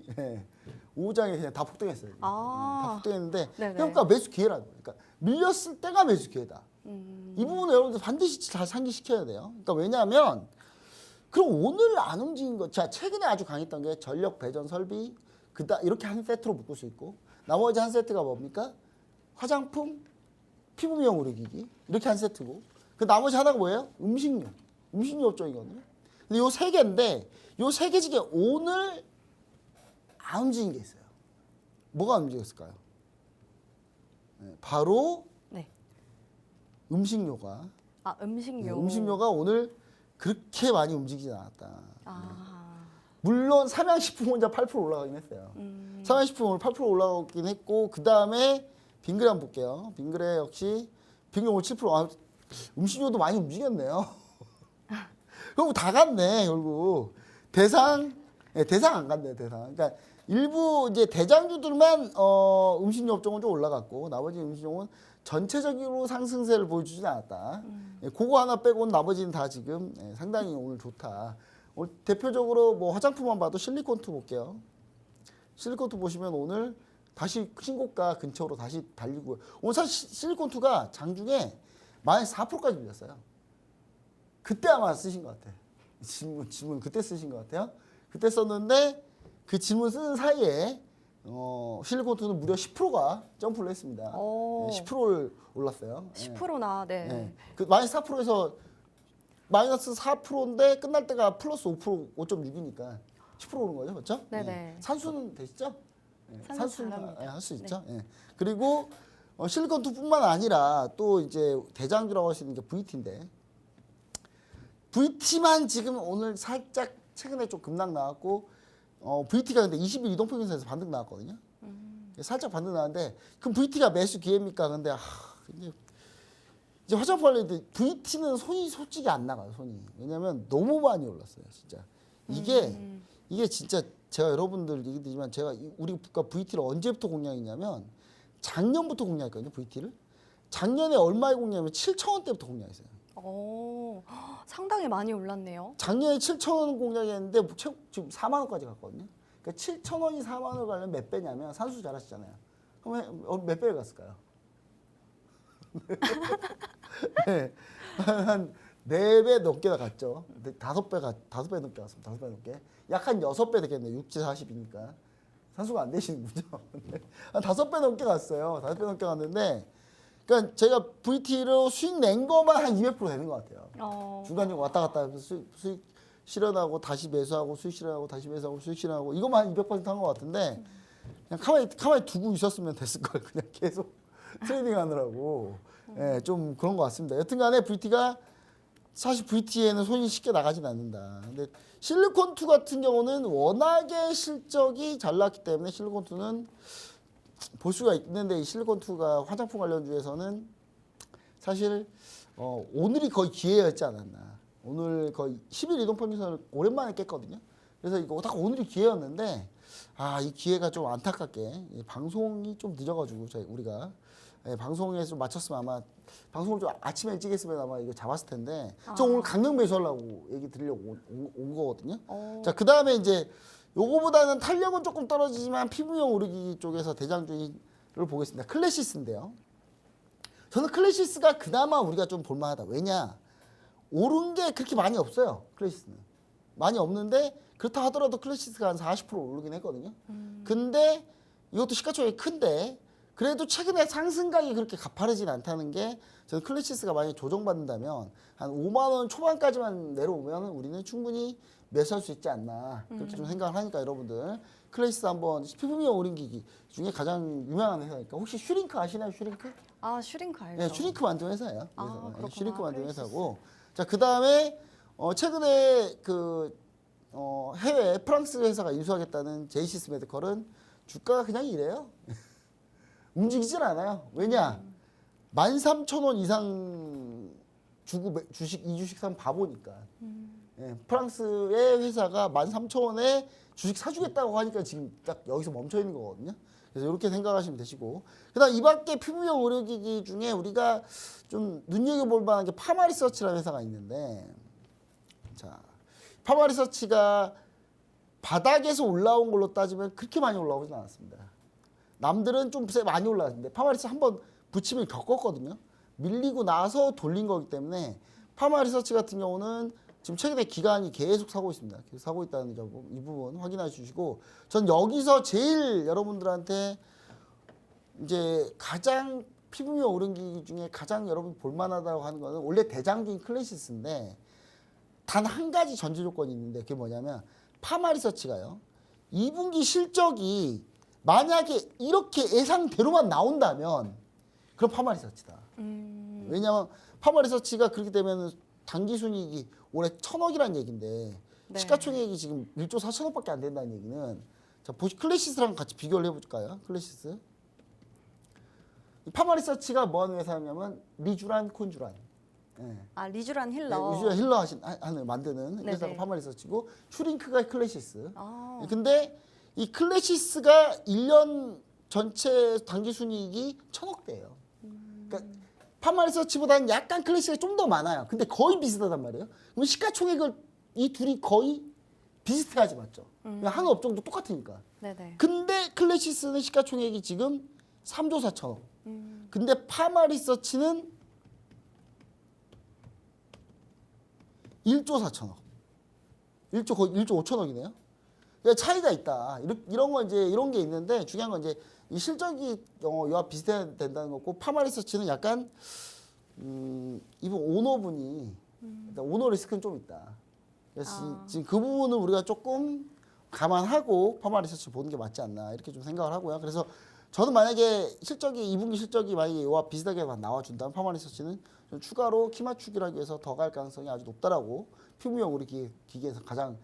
오후장에 그냥 다 폭등했어요. 다 폭등했는데 그러니까 매수 기회라는 거예요. 그러니까 밀렸을 때가 매수 기회다. 이 부분은 여러분들 반드시 잘 상기시켜야 돼요. 그러니까 왜냐하면 그럼 오늘 안 움직인 거, 자 최근에 아주 강했던 게 전력, 배전, 설비, 이렇게 한 세트로 묶을 수 있고 나머지 한 세트가 뭡니까? 화장품, 피부 미용 의료기기 이렇게 한 세트고 그 나머지 하나가 뭐예요? 음식료 업종이거든요. 근데 요 세 개인데 요 세 개 중에 오늘 안 움직인 게 있어요. 뭐가 움직였을까요? 바로 음식료가 아, 음식료. 음식료가 오늘 그렇게 많이 움직이지 않았다. 아, 물론 삼양식품 혼자 8% 올라가긴 했어요. 삼양식품 오늘 8% 올라가긴 했고 그 다음에 빙그레 한번 볼게요. 빙그레 역시 빙그레 오늘 7%. 아, 음식료도 많이 움직였네요. 결국 다 갔네 결국. 대상 안 갔네요. 대상. 그러니까 일부 이제 대장주들만 음식료 업종은 좀 올라갔고 나머지 음식료는 전체적으로 상승세를 보여주진 않았다. 그거 하나 빼고는 나머지는 다 지금 상당히 오늘 좋다. 오늘 대표적으로 뭐 화장품만 봐도 실리콘투 볼게요. 실리콘투 보시면 오늘 다시 신고가 근처로 다시 달리고 오늘 사실 실리콘투가 장중에 마이너스 4%까지 밀렸어요. 그때 아마 쓰신 것 같아. 질문 그때 쓰신 것 같아요. 그때 썼는데 그 질문 쓰는 사이에 실리콘투는 무려 10%가 점프를 했습니다. 10%를 올랐어요. 10%나, 네. 그 마이너스 4%에서 마이너스 4%인데 끝날 때가 플러스 5%, 5.6이니까 10% 오른 거죠, 그렇죠? 네네. 산수는 되시죠? 산수 산수는 할 수 있죠. 그리고 실리콘투뿐만 아니라 또 이제 대장주라고 할 수 있는 게 VT인데 VT만 지금 오늘 살짝 최근에 좀 급락 나왔고 VT가 근데 20일 이동평균선에서 반등 나왔거든요. 살짝 반등 나왔는데 그럼 VT가 매수 기회입니까? 근데 이제 화장품 관련인데 VT는 손이 솔직히 안 나가요. 손이. 왜냐면 너무 많이 올랐어요. 진짜. 이게 진짜 제가 여러분들 얘기 드리지만 제가 우리가 VT를 언제부터 공략했냐면 작년부터 공략했거든요. VT를. 작년에 얼마에 공략하면 7,000원대부터 공략했어요. 오, 상당히 많이 올랐네요. 작년에 7,000원 공략했는데 지금 4만 원까지 갔거든요. 그러니까 7,000원이 4만 원 가려면 몇 배냐면 산수 잘하시잖아요. 그러면 몇 배를 갔을까요? 네. 한 4배 넘게 갔죠. 5배 넘게 갔습니다. 5배 넘게. 약 한 6배 되겠네요. 6, 7, 40이니까. 산수가 안 되시는 거죠. 한 5배 넘게 갔어요. 5배 넘게 갔는데 그러니까 제가 VT로 수익 낸 것만 한 200% 되는 것 같아요. 중간중간 왔다 갔다 하면서 수익 실현하고 다시 매수하고 수익 실현하고 다시 매수하고 수익 실현하고 이것만 한 200% 한 것 같은데 그냥 가만히 두고 있었으면 됐을 걸 그냥 계속 트레이딩 하느라고 좀 그런 것 같습니다. 여튼간에 VT가 사실 VT에는 손이 쉽게 나가진 않는다. 근데 실리콘투 같은 경우는 워낙에 실적이 잘 나왔기 때문에 실리콘투는 볼 수가 있는데 이 실리콘투가 화장품 관련주에서는 사실 오늘이 거의 기회였지 않았나. 오늘 거의 10일 이동평균선을 오랜만에 깼거든요. 그래서 이거 딱 오늘이 기회였는데 이 기회가 좀 안타깝게 방송이 좀 늦어가지고 우리가 방송에 좀 맞췄으면 아마 방송을 좀 아침에 일찍 했으면 아마 이거 잡았을 텐데 저 오늘 강력 매수하려고 얘기 드리려고 온 거거든요. 자, 그 다음에 이제 요거보다는 탄력은 조금 떨어지지만 피부용 오르기 쪽에서 대장주를 보겠습니다. 클래시스인데요. 저는 클래시스가 그나마 우리가 좀 볼만하다. 왜냐? 오른 게 그렇게 많이 없어요. 클래시스는. 많이 없는데 그렇다 하더라도 클래시스가 한 40% 오르긴 했거든요. 근데 이것도 시가총액이 큰데 그래도 최근에 상승각이 그렇게 가파르진 않다는 게 저는 클래시스가 만약에 조정받는다면 한 5만 원 초반까지만 내려오면 우리는 충분히 매수할 수 있지 않나 그렇게 좀 생각을 하니까 여러분들 클래시스 한번 피부미용 오른기기 중에 가장 유명한 회사니까 혹시 슈링크 아시나요? 슈링크? 슈링크 알죠. 네, 슈링크 만드는 회사예요. 그렇구나. 슈링크 만드는 클래시스. 회사고 자, 그 다음에 최근에 해외 프랑스 회사가 인수하겠다는 제이시스 메디컬은 주가가 그냥 이래요. 움직이질 않아요. 왜냐? 13,000원 이상 주고 주식 이 주식 사면 바보니까. 프랑스의 회사가 13,000원에 주식 사주겠다고 하니까 지금 딱 여기서 멈춰 있는 거거든요. 그래서 이렇게 생각하시면 되시고. 그다음 이 밖에 피부용 의료기기 중에 우리가 좀 눈여겨볼 만한 게 파마리서치라는 회사가 있는데, 자, 파마리서치가 바닥에서 올라온 걸로 따지면 그렇게 많이 올라오진 않았습니다. 남들은 좀 많이 올라왔는데 파마리서치 한번 부침을 겪었거든요. 밀리고 나서 돌린 거기 때문에 파마리서치 같은 경우는 지금 최근에 기간이 계속 사고 있습니다. 계속 사고 있다는 점, 이 부분 확인해 주시고, 전 여기서 제일 여러분들한테 이제 가장 피부미용 오른기 중에 가장 여러분 볼만하다고 하는 거는 원래 대장주인 클래시스인데 단 한 가지 전제 조건이 있는데 그게 뭐냐면 파마리서치가요. 2분기 실적이 만약에 이렇게 예상대로만 나온다면 그럼 파마리서치다. 왜냐하면 파마리서치가 그렇게 되면 당기순이익이 올해 1,000억이라는 얘기인데 네. 시가총액이 지금 1조 4천억밖에 안 된다는 얘기는 자 클래시스랑 같이 비교를 해볼까요? 클래시스. 이 파마리서치가 뭐 하는 회사냐면 리주란 콘주란. 예. 아, 리주란 네, 힐러. 리주란 힐러 하는 만드는 네네. 회사가 파마리서치고 슈링크가 클래시스. 아, 근데 이 클래시스가 1년 전체 당기순이익이 1,000억대예요. 그러니까 파마리서치보다는 약간 클래시가 좀 더 많아요. 근데 거의 비슷하단 말이에요. 그럼 시가총액을 이 둘이 거의 비슷해야지 맞죠. 한 업종도 똑같으니까. 네네. 근데 클래시스는 시가총액이 지금 3조 4천억. 근데 파마리서치는 1조 4천억. 1조 거의 1조 5천억이네요. 그러니까 차이가 있다. 이런 거 이제 이런 게 있는데 중요한 건 이제 이 실적이 이와 비슷해야 된다는 거고 파마리서치는 약간 이분 오너분이 일단 오너 리스크는 좀 있다. 그래서 지금 그 부분은 우리가 조금 감안하고 파마리서치 보는 게 맞지 않나 이렇게 좀 생각을 하고요. 그래서 저는 만약에 실적이 2분기 실적이 만약에 이와 비슷하게 나와준다면 파마리서치는 좀 추가로 키 맞추기를 하기 위해서 더 갈 가능성이 아주 높다라고 피부용 우리 기계에서 가장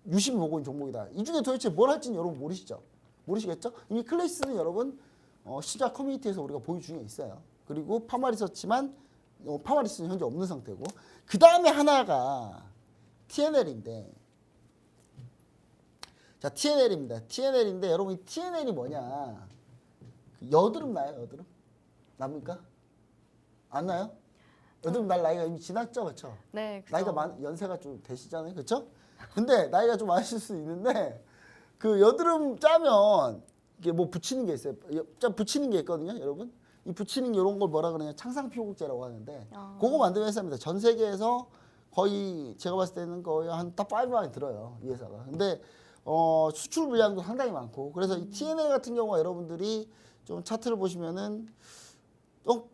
유심히 보고 있는 종목이다. 이 중에 도대체 뭘 할지는 여러분 모르시죠? 모르시겠죠? 이미 클래시스는 여러분 시작 커뮤니티에서 우리가 보유 중에 있어요. 그리고 파마리서치만 파마리서치는 현재 없는 상태고 그 다음에 하나가 TNL인데 자 TNL입니다. TNL인데 여러분 이 TNL이 뭐냐? 그 여드름 나요? 여드름? 납니까? 안 나요? 여드름 날 나이가 이미 지났죠, 그렇죠? 네, 그죠. 나이가 연세가 좀 되시잖아요, 그렇죠? 근데 나이가 좀 많으실 수 있는데 그 여드름 짜면 이게 뭐 붙이는 게 있어요. 붙이는 게 있거든요, 여러분. 이 붙이는 이런 걸 뭐라 그러냐 창상 피부국제라고 하는데 그거 만드는 회사입니다. 전 세계에서 거의 제가 봤을 때는 거의 한 탑 5 안에 들어요, 이 회사가. 근데 수출 물량도 상당히 많고 그래서 이 TNL 같은 경우가 여러분들이 좀 차트를 보시면은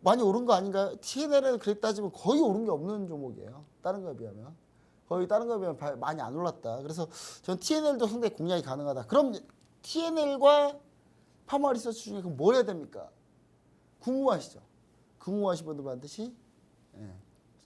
많이 오른 거 아닌가요? TNL은 그랬 따지면 거의 오른 게 없는 종목이에요. 다른 거에 비하면. 거의 다른 거에 비하면 많이 안 올랐다. 그래서 전 TNL도 상당히 공략이 가능하다. 그럼 TNL과 파마리서치 중에 그럼 뭘 해야 됩니까? 궁금하시죠? 궁금하신 분들 반드시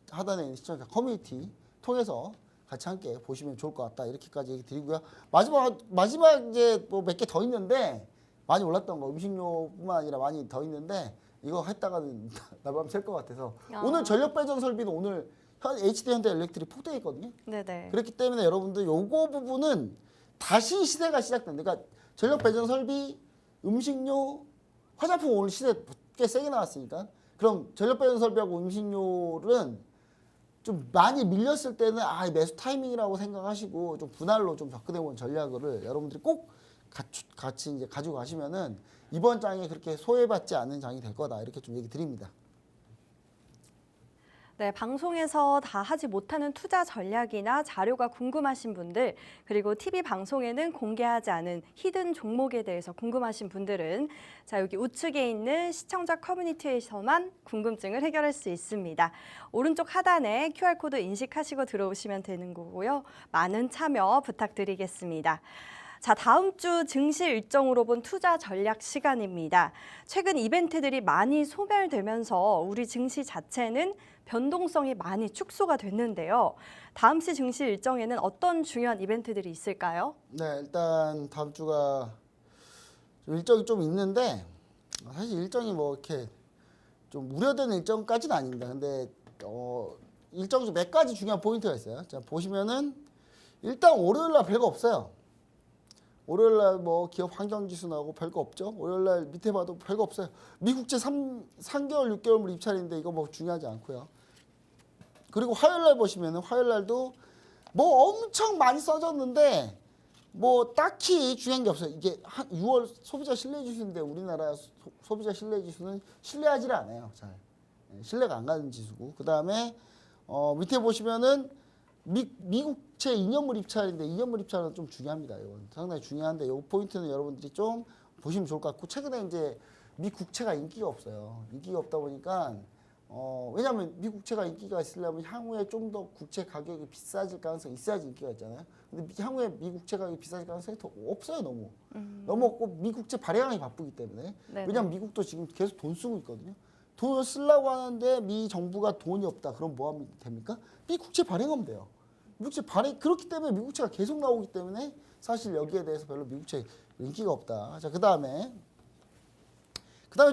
하단에 있는 시청자 커뮤니티 통해서 같이 함께 보시면 좋을 것 같다. 이렇게까지 얘기 드리고요. 마지막 이제 뭐 몇 개 더 있는데 많이 올랐던 거 음식료뿐만 아니라 많이 더 있는데 이거 했다가는 나밤 셀 것 같아서 오늘 전력 배전 설비는 오늘 HD 현대 일렉트릭 폭등했거든요. 네네. 그렇기 때문에 여러분들 요거 부분은 다시 시대가 시작된다. 그러니까 전력 배전 설비, 음식료, 화장품 오늘 시대 꽤 세게 나왔으니까 그럼 전력 배전 설비하고 음식료는 좀 많이 밀렸을 때는 매수 타이밍이라고 생각하시고 좀 분할로 좀 접근해 본 전략을 여러분들이 꼭 같이 이제 가지고 가시면은 이번 장에 그렇게 소외받지 않는 장이 될 거다 이렇게 좀 얘기 드립니다. 네, 방송에서 다 하지 못하는 투자 전략이나 자료가 궁금하신 분들, 그리고 TV 방송에는 공개하지 않은 히든 종목에 대해서 궁금하신 분들은 자, 여기 우측에 있는 시청자 커뮤니티에서만 궁금증을 해결할 수 있습니다. 오른쪽 하단에 QR코드 인식하시고 들어오시면 되는 거고요. 많은 참여 부탁드리겠습니다. 자, 다음 주 증시 일정으로 본 투자 전략 시간입니다. 최근 이벤트들이 많이 소멸되면서 우리 증시 자체는 변동성이 많이 축소가 됐는데요. 다음 주 증시 일정에는 어떤 중요한 이벤트들이 있을까요? 네, 일단 다음 주가 일정이 좀 있는데 사실 일정이 뭐 이렇게 좀 우려되는 일정까지는 아닙니다. 근데 일정 중 몇 가지 중요한 포인트가 있어요. 자, 보시면은 일단 월요일 날 별거 없어요. 월요일 날 뭐 기업 환경 지수 나오고 별거 없죠. 월요일 날 밑에 봐도 별거 없어요. 미국제 3개월, 6개월물 입찰인데 이거 뭐 중요하지 않고요. 그리고 화요일 날 보시면은 화요일 날도 뭐 엄청 많이 써졌는데 뭐 딱히 중요한 게 없어요. 이게 6월 소비자 신뢰 지수인데 우리나라 소비자 신뢰 지수는 신뢰하지를 않아요. 잘 신뢰가 안 가는 지수고. 그다음에 밑에 보시면은 미국채 2년물 입찰인데 2년물 입찰은 좀 중요합니다. 이건 상당히 중요한데 이 포인트는 여러분들이 좀 보시면 좋을 것 같고 최근에 이제 미국채가 인기가 없어요. 인기가 없다 보니까 왜냐하면 미국채가 인기가 있으려면 향후에 좀 더 국채 가격이 비싸질 가능성이 있어야지 인기가 있잖아요. 근데 향후에 미국채 가격이 비싸질 가능성이 더 없어요. 너무 없고 미국채 발행하기 바쁘기 때문에 네네. 왜냐하면 미국도 지금 계속 돈 쓰고 있거든요. 돈을 쓰려고 하는데 미 정부가 돈이 없다. 그럼 뭐 하면 됩니까? 미 국채 발행하면 돼요. 미국채 발행 그렇기 때문에 미국채가 계속 나오기 때문에 사실 여기에 대해서 별로 미국채 인기가 없다. 자, 그다음에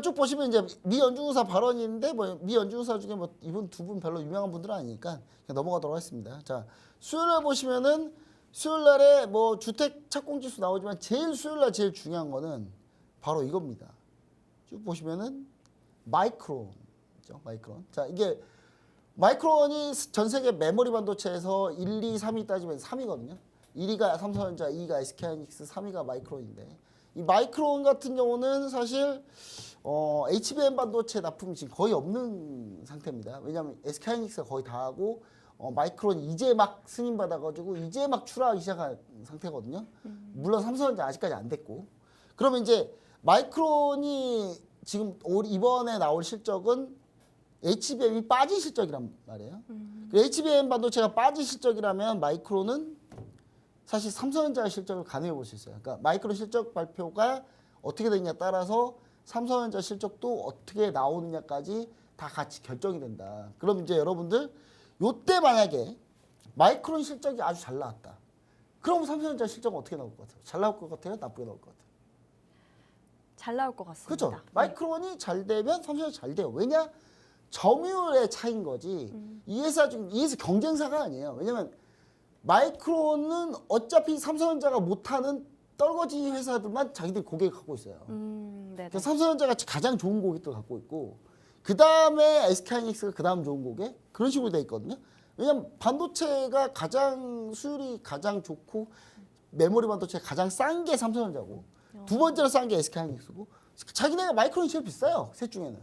쭉 보시면 이제 미 연준의사 발언이 있는데 뭐 미 연준의사 중에 뭐 이분 두 분 별로 유명한 분들은 아니니까 그냥 넘어가도록 하겠습니다. 자, 수요일날 보시면은 수요일날에 뭐 주택 착공지수 나오지만 수요일날 제일 중요한 거는 바로 이겁니다. 쭉 보시면은 마이크론이죠. 마이크론. 자, 이게 마이크론이 전 세계 메모리 반도체에서 1, 2, 3위 따지면 3위거든요. 1위가 삼성전자, 2위가 SK하이닉스, 3위가 마이크론인데 이 마이크론 같은 경우는 사실 HBM 반도체 납품이 지금 거의 없는 상태입니다. 왜냐하면 SK하이닉스가 거의 다 하고 마이크론 이제 막 승인 받아가지고 이제 막 출하하기 시작한 상태거든요. 물론 삼성전자 아직까지 안 됐고. 그러면 이제 마이크론이 지금 이번에 나올 실적은 HBM이 빠진 실적이란 말이에요. HBM 반도체가 빠진 실적이라면 마이크론은 사실 삼성전자의 실적을 가늠해 볼 수 있어요. 그러니까 마이크론 실적 발표가 어떻게 되느냐에 따라서 삼성전자 실적도 어떻게 나오느냐까지 다 같이 결정이 된다. 그럼 이제 여러분들 요때 만약에 마이크론 실적이 아주 잘 나왔다. 그럼 삼성전자 실적은 어떻게 나올 것 같아요? 잘 나올 것 같아요? 나쁘게 나올 것 같아요? 잘 나올 것 같습니다. 그렇죠. 마이크론이 잘 되면 삼성전자 잘 돼요. 왜냐? 점유율의 차이인 거지. 이 회사 경쟁사가 아니에요. 왜냐면 마이크론은 어차피 삼성전자가 못하는 떨거지 회사들만 자기들이 고객을 갖고 있어요. 그러니까 삼성전자가 가장 좋은 고객도 갖고 있고 그 다음에 SK하이닉스가 그 다음 좋은 고객 그런 식으로 돼 있거든요. 왜냐면 반도체가 가장 수율이 가장 좋고 메모리 반도체가 가장 싼 게 삼성전자고 두 번째로 싼 게 SK하이닉스고 자기네가 마이크론이 제일 비싸요. 셋 중에는.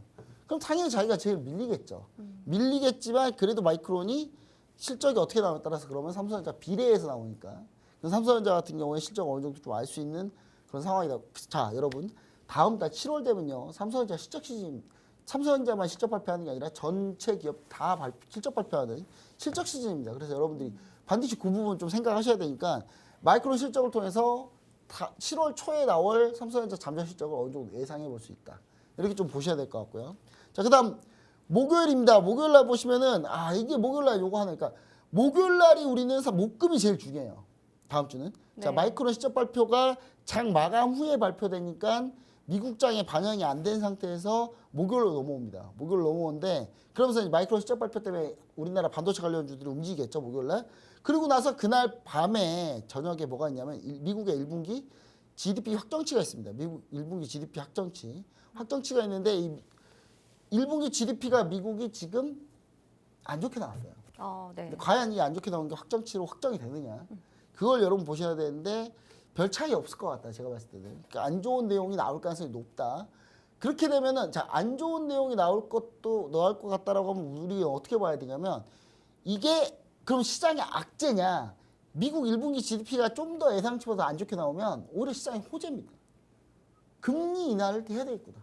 그럼 당연히 자기가 제일 밀리겠죠. 밀리겠지만 그래도 마이크론이 실적이 어떻게 나오냐에 따라서 그러면 삼성전자 비례해서 나오니까 삼성전자 같은 경우에 실적 어느 정도 좀 알 수 있는 그런 상황이다. 자, 여러분 다음 달 7월 되면요 삼성전자 실적 시즌 삼성전자만 실적 발표하는 게 아니라 전체 기업 다 실적 발표하는 실적 시즌입니다. 그래서 여러분들이 반드시 그 부분 좀 생각하셔야 되니까 마이크론 실적을 통해서 7월 초에 나올 삼성전자 잠정 실적을 어느 정도 예상해 볼 수 있다. 이렇게 좀 보셔야 될 것 같고요. 자, 그다음 목요일입니다. 목요일 날 보시면은 이게 목요일 날 요거 하나 그러니까 목요일 날이 우리는 목금이 제일 중요해요. 다음 주는. 네. 자, 마이크론 실적 발표가 장 마감 후에 발표되니까 미국장에 반영이 안 된 상태에서 목요일로 넘어옵니다. 목요일 넘어오는데 그러면서 이제 마이크론 실적 발표 때문에 우리나라 반도체 관련주들이 움직이겠죠. 목요일 날. 그리고 나서 그날 밤에 저녁에 뭐가 있냐면 미국의 1분기 GDP 확정치가 있습니다. 미국 1분기 GDP 확정치가 있는데 이 1분기 GDP가 미국이 지금 안 좋게 나왔어요. 네. 근데 과연 이 안 좋게 나온 게 확정치로 확정이 되느냐? 그걸 여러분 보셔야 되는데 별 차이 없을 것 같다. 제가 봤을 때는. 그러니까 안 좋은 내용이 나올 가능성이 높다. 그렇게 되면은 안 좋은 내용이 나올 것 같다라고 하면 우리 어떻게 봐야 되냐면 이게 그럼 시장의 악재냐? 미국 1분기 GDP가 좀 더 예상치보다 안 좋게 나오면 오히려 시장의 호재입니다. 금리 인하를 해야 되겠구나.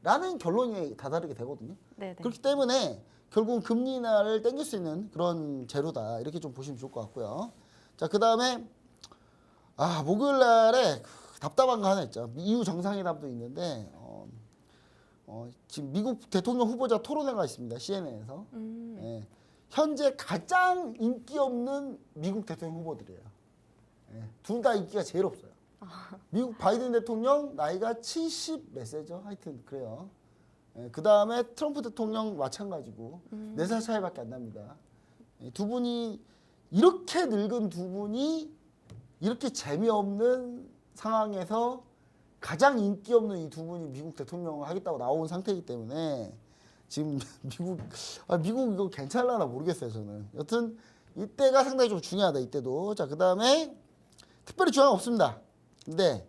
라는 결론이 다다르게 되거든요. 네네. 그렇기 때문에 결국은 금리 인하를 땡길 수 있는 그런 재료다. 이렇게 좀 보시면 좋을 것 같고요. 자, 그 다음에 목요일 날에 답답한 거 하나 있죠. EU 정상회담도 있는데 지금 미국 대통령 후보자 토론회가 있습니다. CNN에서. 예, 현재 가장 인기 없는 미국 대통령 후보들이에요. 예, 둘 다 인기가 제일 없어요. 미국 바이든 대통령 나이가 70 몇 세죠? 하여튼 그래요. 예, 그 다음에 트럼프 대통령 마찬가지고 4살 차이밖에 안 납니다. 예, 두 분이 이렇게 늙은 두 분이 이렇게 재미없는 상황에서 가장 인기 없는 이 두 분이 미국 대통령을 하겠다고 나온 상태이기 때문에 지금 미국 이거 괜찮을라나 모르겠어요 저는. 여튼 이때가 상당히 좀 중요하다 이때도. 자, 그 다음에 특별히 중요한 거 없습니다. 근데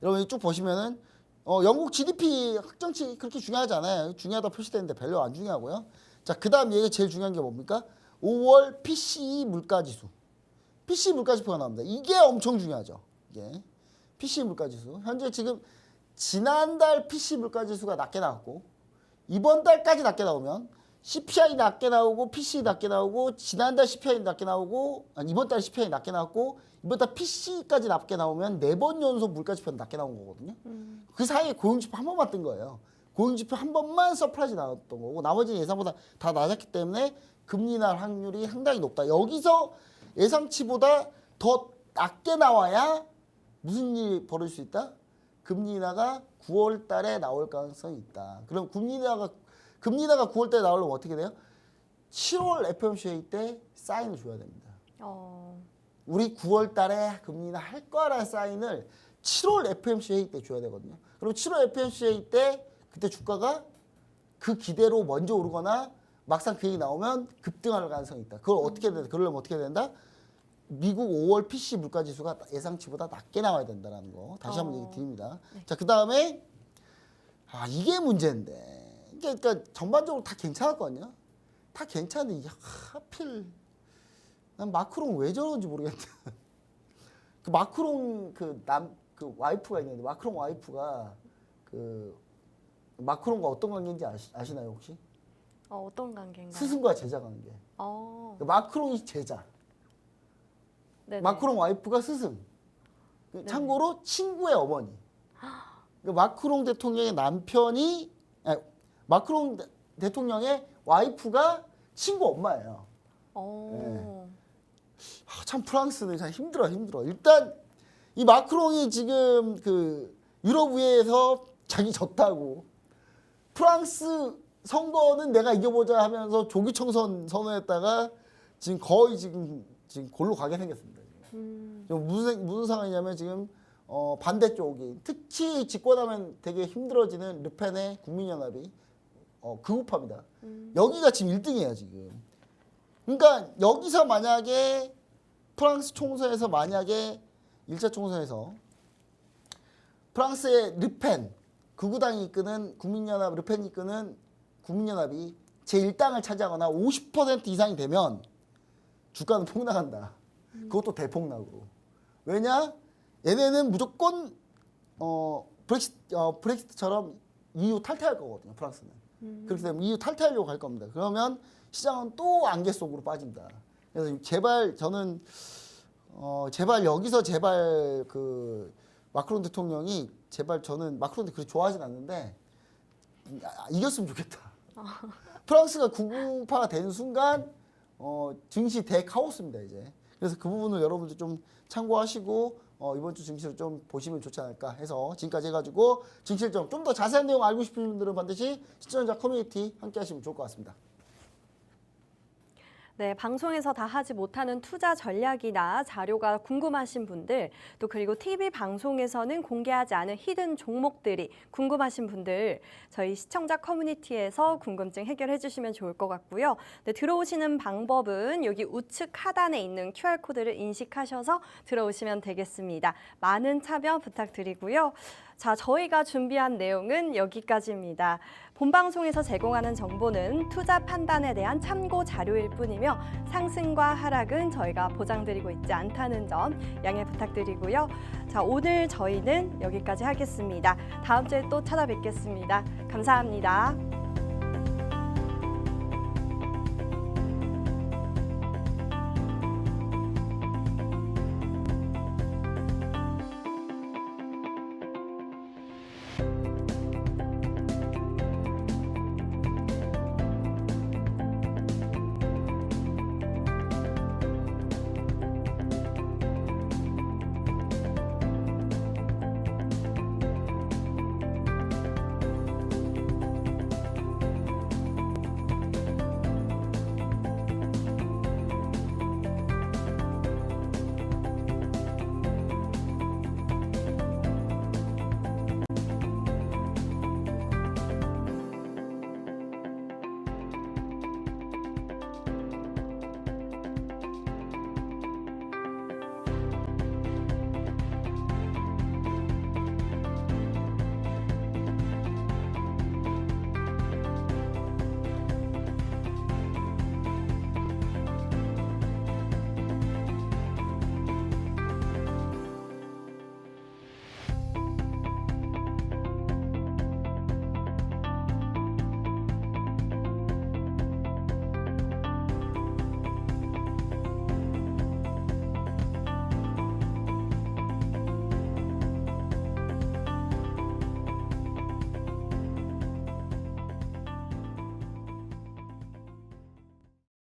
여러분 쭉 보시면은 영국 GDP 확정치 그렇게 중요하지 않아요. 중요하다 표시되는데 별로 안 중요하고요. 자, 그 다음 얘기 제일 중요한 게 뭡니까? 5월 PCE 물가지수. PCE 물가지수가 나옵니다. 이게 엄청 중요하죠. 이게 PCE 물가지수. 현재 지금 지난달 PCE 물가지수가 낮게 나왔고 이번 달까지 낮게 나오면 CPI 낮게 나오고 PCE 낮게 나오고 지난달 CPI 낮게 나오고 이번 달 CPI 낮게 나왔고 이번 달 PCE까지 낮게 나오면 4번 연속 물가지표가 낮게 나온 거거든요. 그 사이에 고용지표 한 번만 뜬 거예요. 고용지표 한 번만 서프라이즈 나왔던 거고 나머지는 예상보다 다 낮았기 때문에 금리 인하 확률이 상당히 높다. 여기서 예상치보다 더 낮게 나와야 무슨 일이 벌어질 수 있다? 금리 인하가 9월 달에 나올 가능성이 있다. 그럼 금리 인하가 9월 달에 나오려면 어떻게 돼요? 7월 FOMC 회의 때 사인을 줘야 됩니다. 우리 9월 달에 금리 인하 할 거라는 사인을 7월 FOMC 회의 때 줘야 되거든요. 그럼 7월 FOMC 회의 때 그때 주가가 그 기대로 먼저 오르거나 막상 그 얘기 나오면 급등할 가능성이 있다. 그걸 어떻게 해야 된다? 그러려면 어떻게 해야 된다? 미국 5월 PC 물가지수가 예상치보다 낮게 나와야 된다는 거 다시 한번 얘기 드립니다. 네. 자, 그 다음에 이게 문제인데 그러니까 전반적으로 다 괜찮았거든요. 다 괜찮은데 하필 난 마크롱 왜 저러는지 모르겠다. 그 마크롱 그 와이프가 있는데 마크롱 와이프가 그 마크롱과 어떤 관계인지 아시나요 혹시? 어떤 관계인가요? 스승과 제자 관계. 그 마크롱이 제자. 네네. 마크롱 와이프가 스승. 참고로 친구의 어머니. 마크롱 대통령의 남편이 마크롱 대통령의 와이프가 친구 엄마예요. 네. 참 프랑스는 참 힘들어. 일단 이 마크롱이 지금 그 유럽 의회에서 자기 졌다고 프랑스 선거는 내가 이겨보자 하면서 조기 총선 선언했다가 지금 거의 지금 골로 가게 생겼습니다. 지금 무슨 상황이냐면 지금 반대쪽이 특히 집권하면 되게 힘들어지는 르펜의 국민연합이 극우파입니다. 여기가 지금 1등이에요 지금. 그러니까 여기서 만약에 프랑스 총선에서 만약에 1차 총선에서 프랑스의 르펜 극우당이 이끄는 국민연합 르펜이 이끄는 국민연합이 제1당을 차지하거나 50% 이상이 되면 주가는 폭락한다. 그것도 대폭락으로. 왜냐? 얘네는 무조건 브렉시트처럼 EU 탈퇴할 거거든요. 프랑스는. 그렇기 때문에 EU 탈퇴하려고 할 겁니다. 그러면 시장은 또 안개 속으로 빠진다. 그래서 제발 저는 제발 여기서 제발 그 마크롱 대통령이 제발 저는 마크롱 대통령 그렇게 좋아하진 않는데 이겼으면 좋겠다. 프랑스가 극우파가 되는 순간 증시 대카오스입니다 이제. 그래서 그 부분을 여러분들 좀 참고하시고 이번 주 증시를 좀 보시면 좋지 않을까 해서 지금까지 해가지고 증시 일정 좀 더 자세한 내용 알고 싶으신 분들은 반드시 시청자 커뮤니티 함께 하시면 좋을 것 같습니다. 네, 방송에서 다 하지 못하는 투자 전략이나 자료가 궁금하신 분들, 또 그리고 TV 방송에서는 공개하지 않은 히든 종목들이 궁금하신 분들, 저희 시청자 커뮤니티에서 궁금증 해결해 주시면 좋을 것 같고요. 네, 들어오시는 방법은 여기 우측 하단에 있는 QR코드를 인식하셔서 들어오시면 되겠습니다. 많은 참여 부탁드리고요. 자, 저희가 준비한 내용은 여기까지입니다. 본방송에서 제공하는 정보는 투자 판단에 대한 참고 자료일 뿐이며 상승과 하락은 저희가 보장드리고 있지 않다는 점 양해 부탁드리고요. 자, 오늘 저희는 여기까지 하겠습니다. 다음 주에 또 찾아뵙겠습니다. 감사합니다.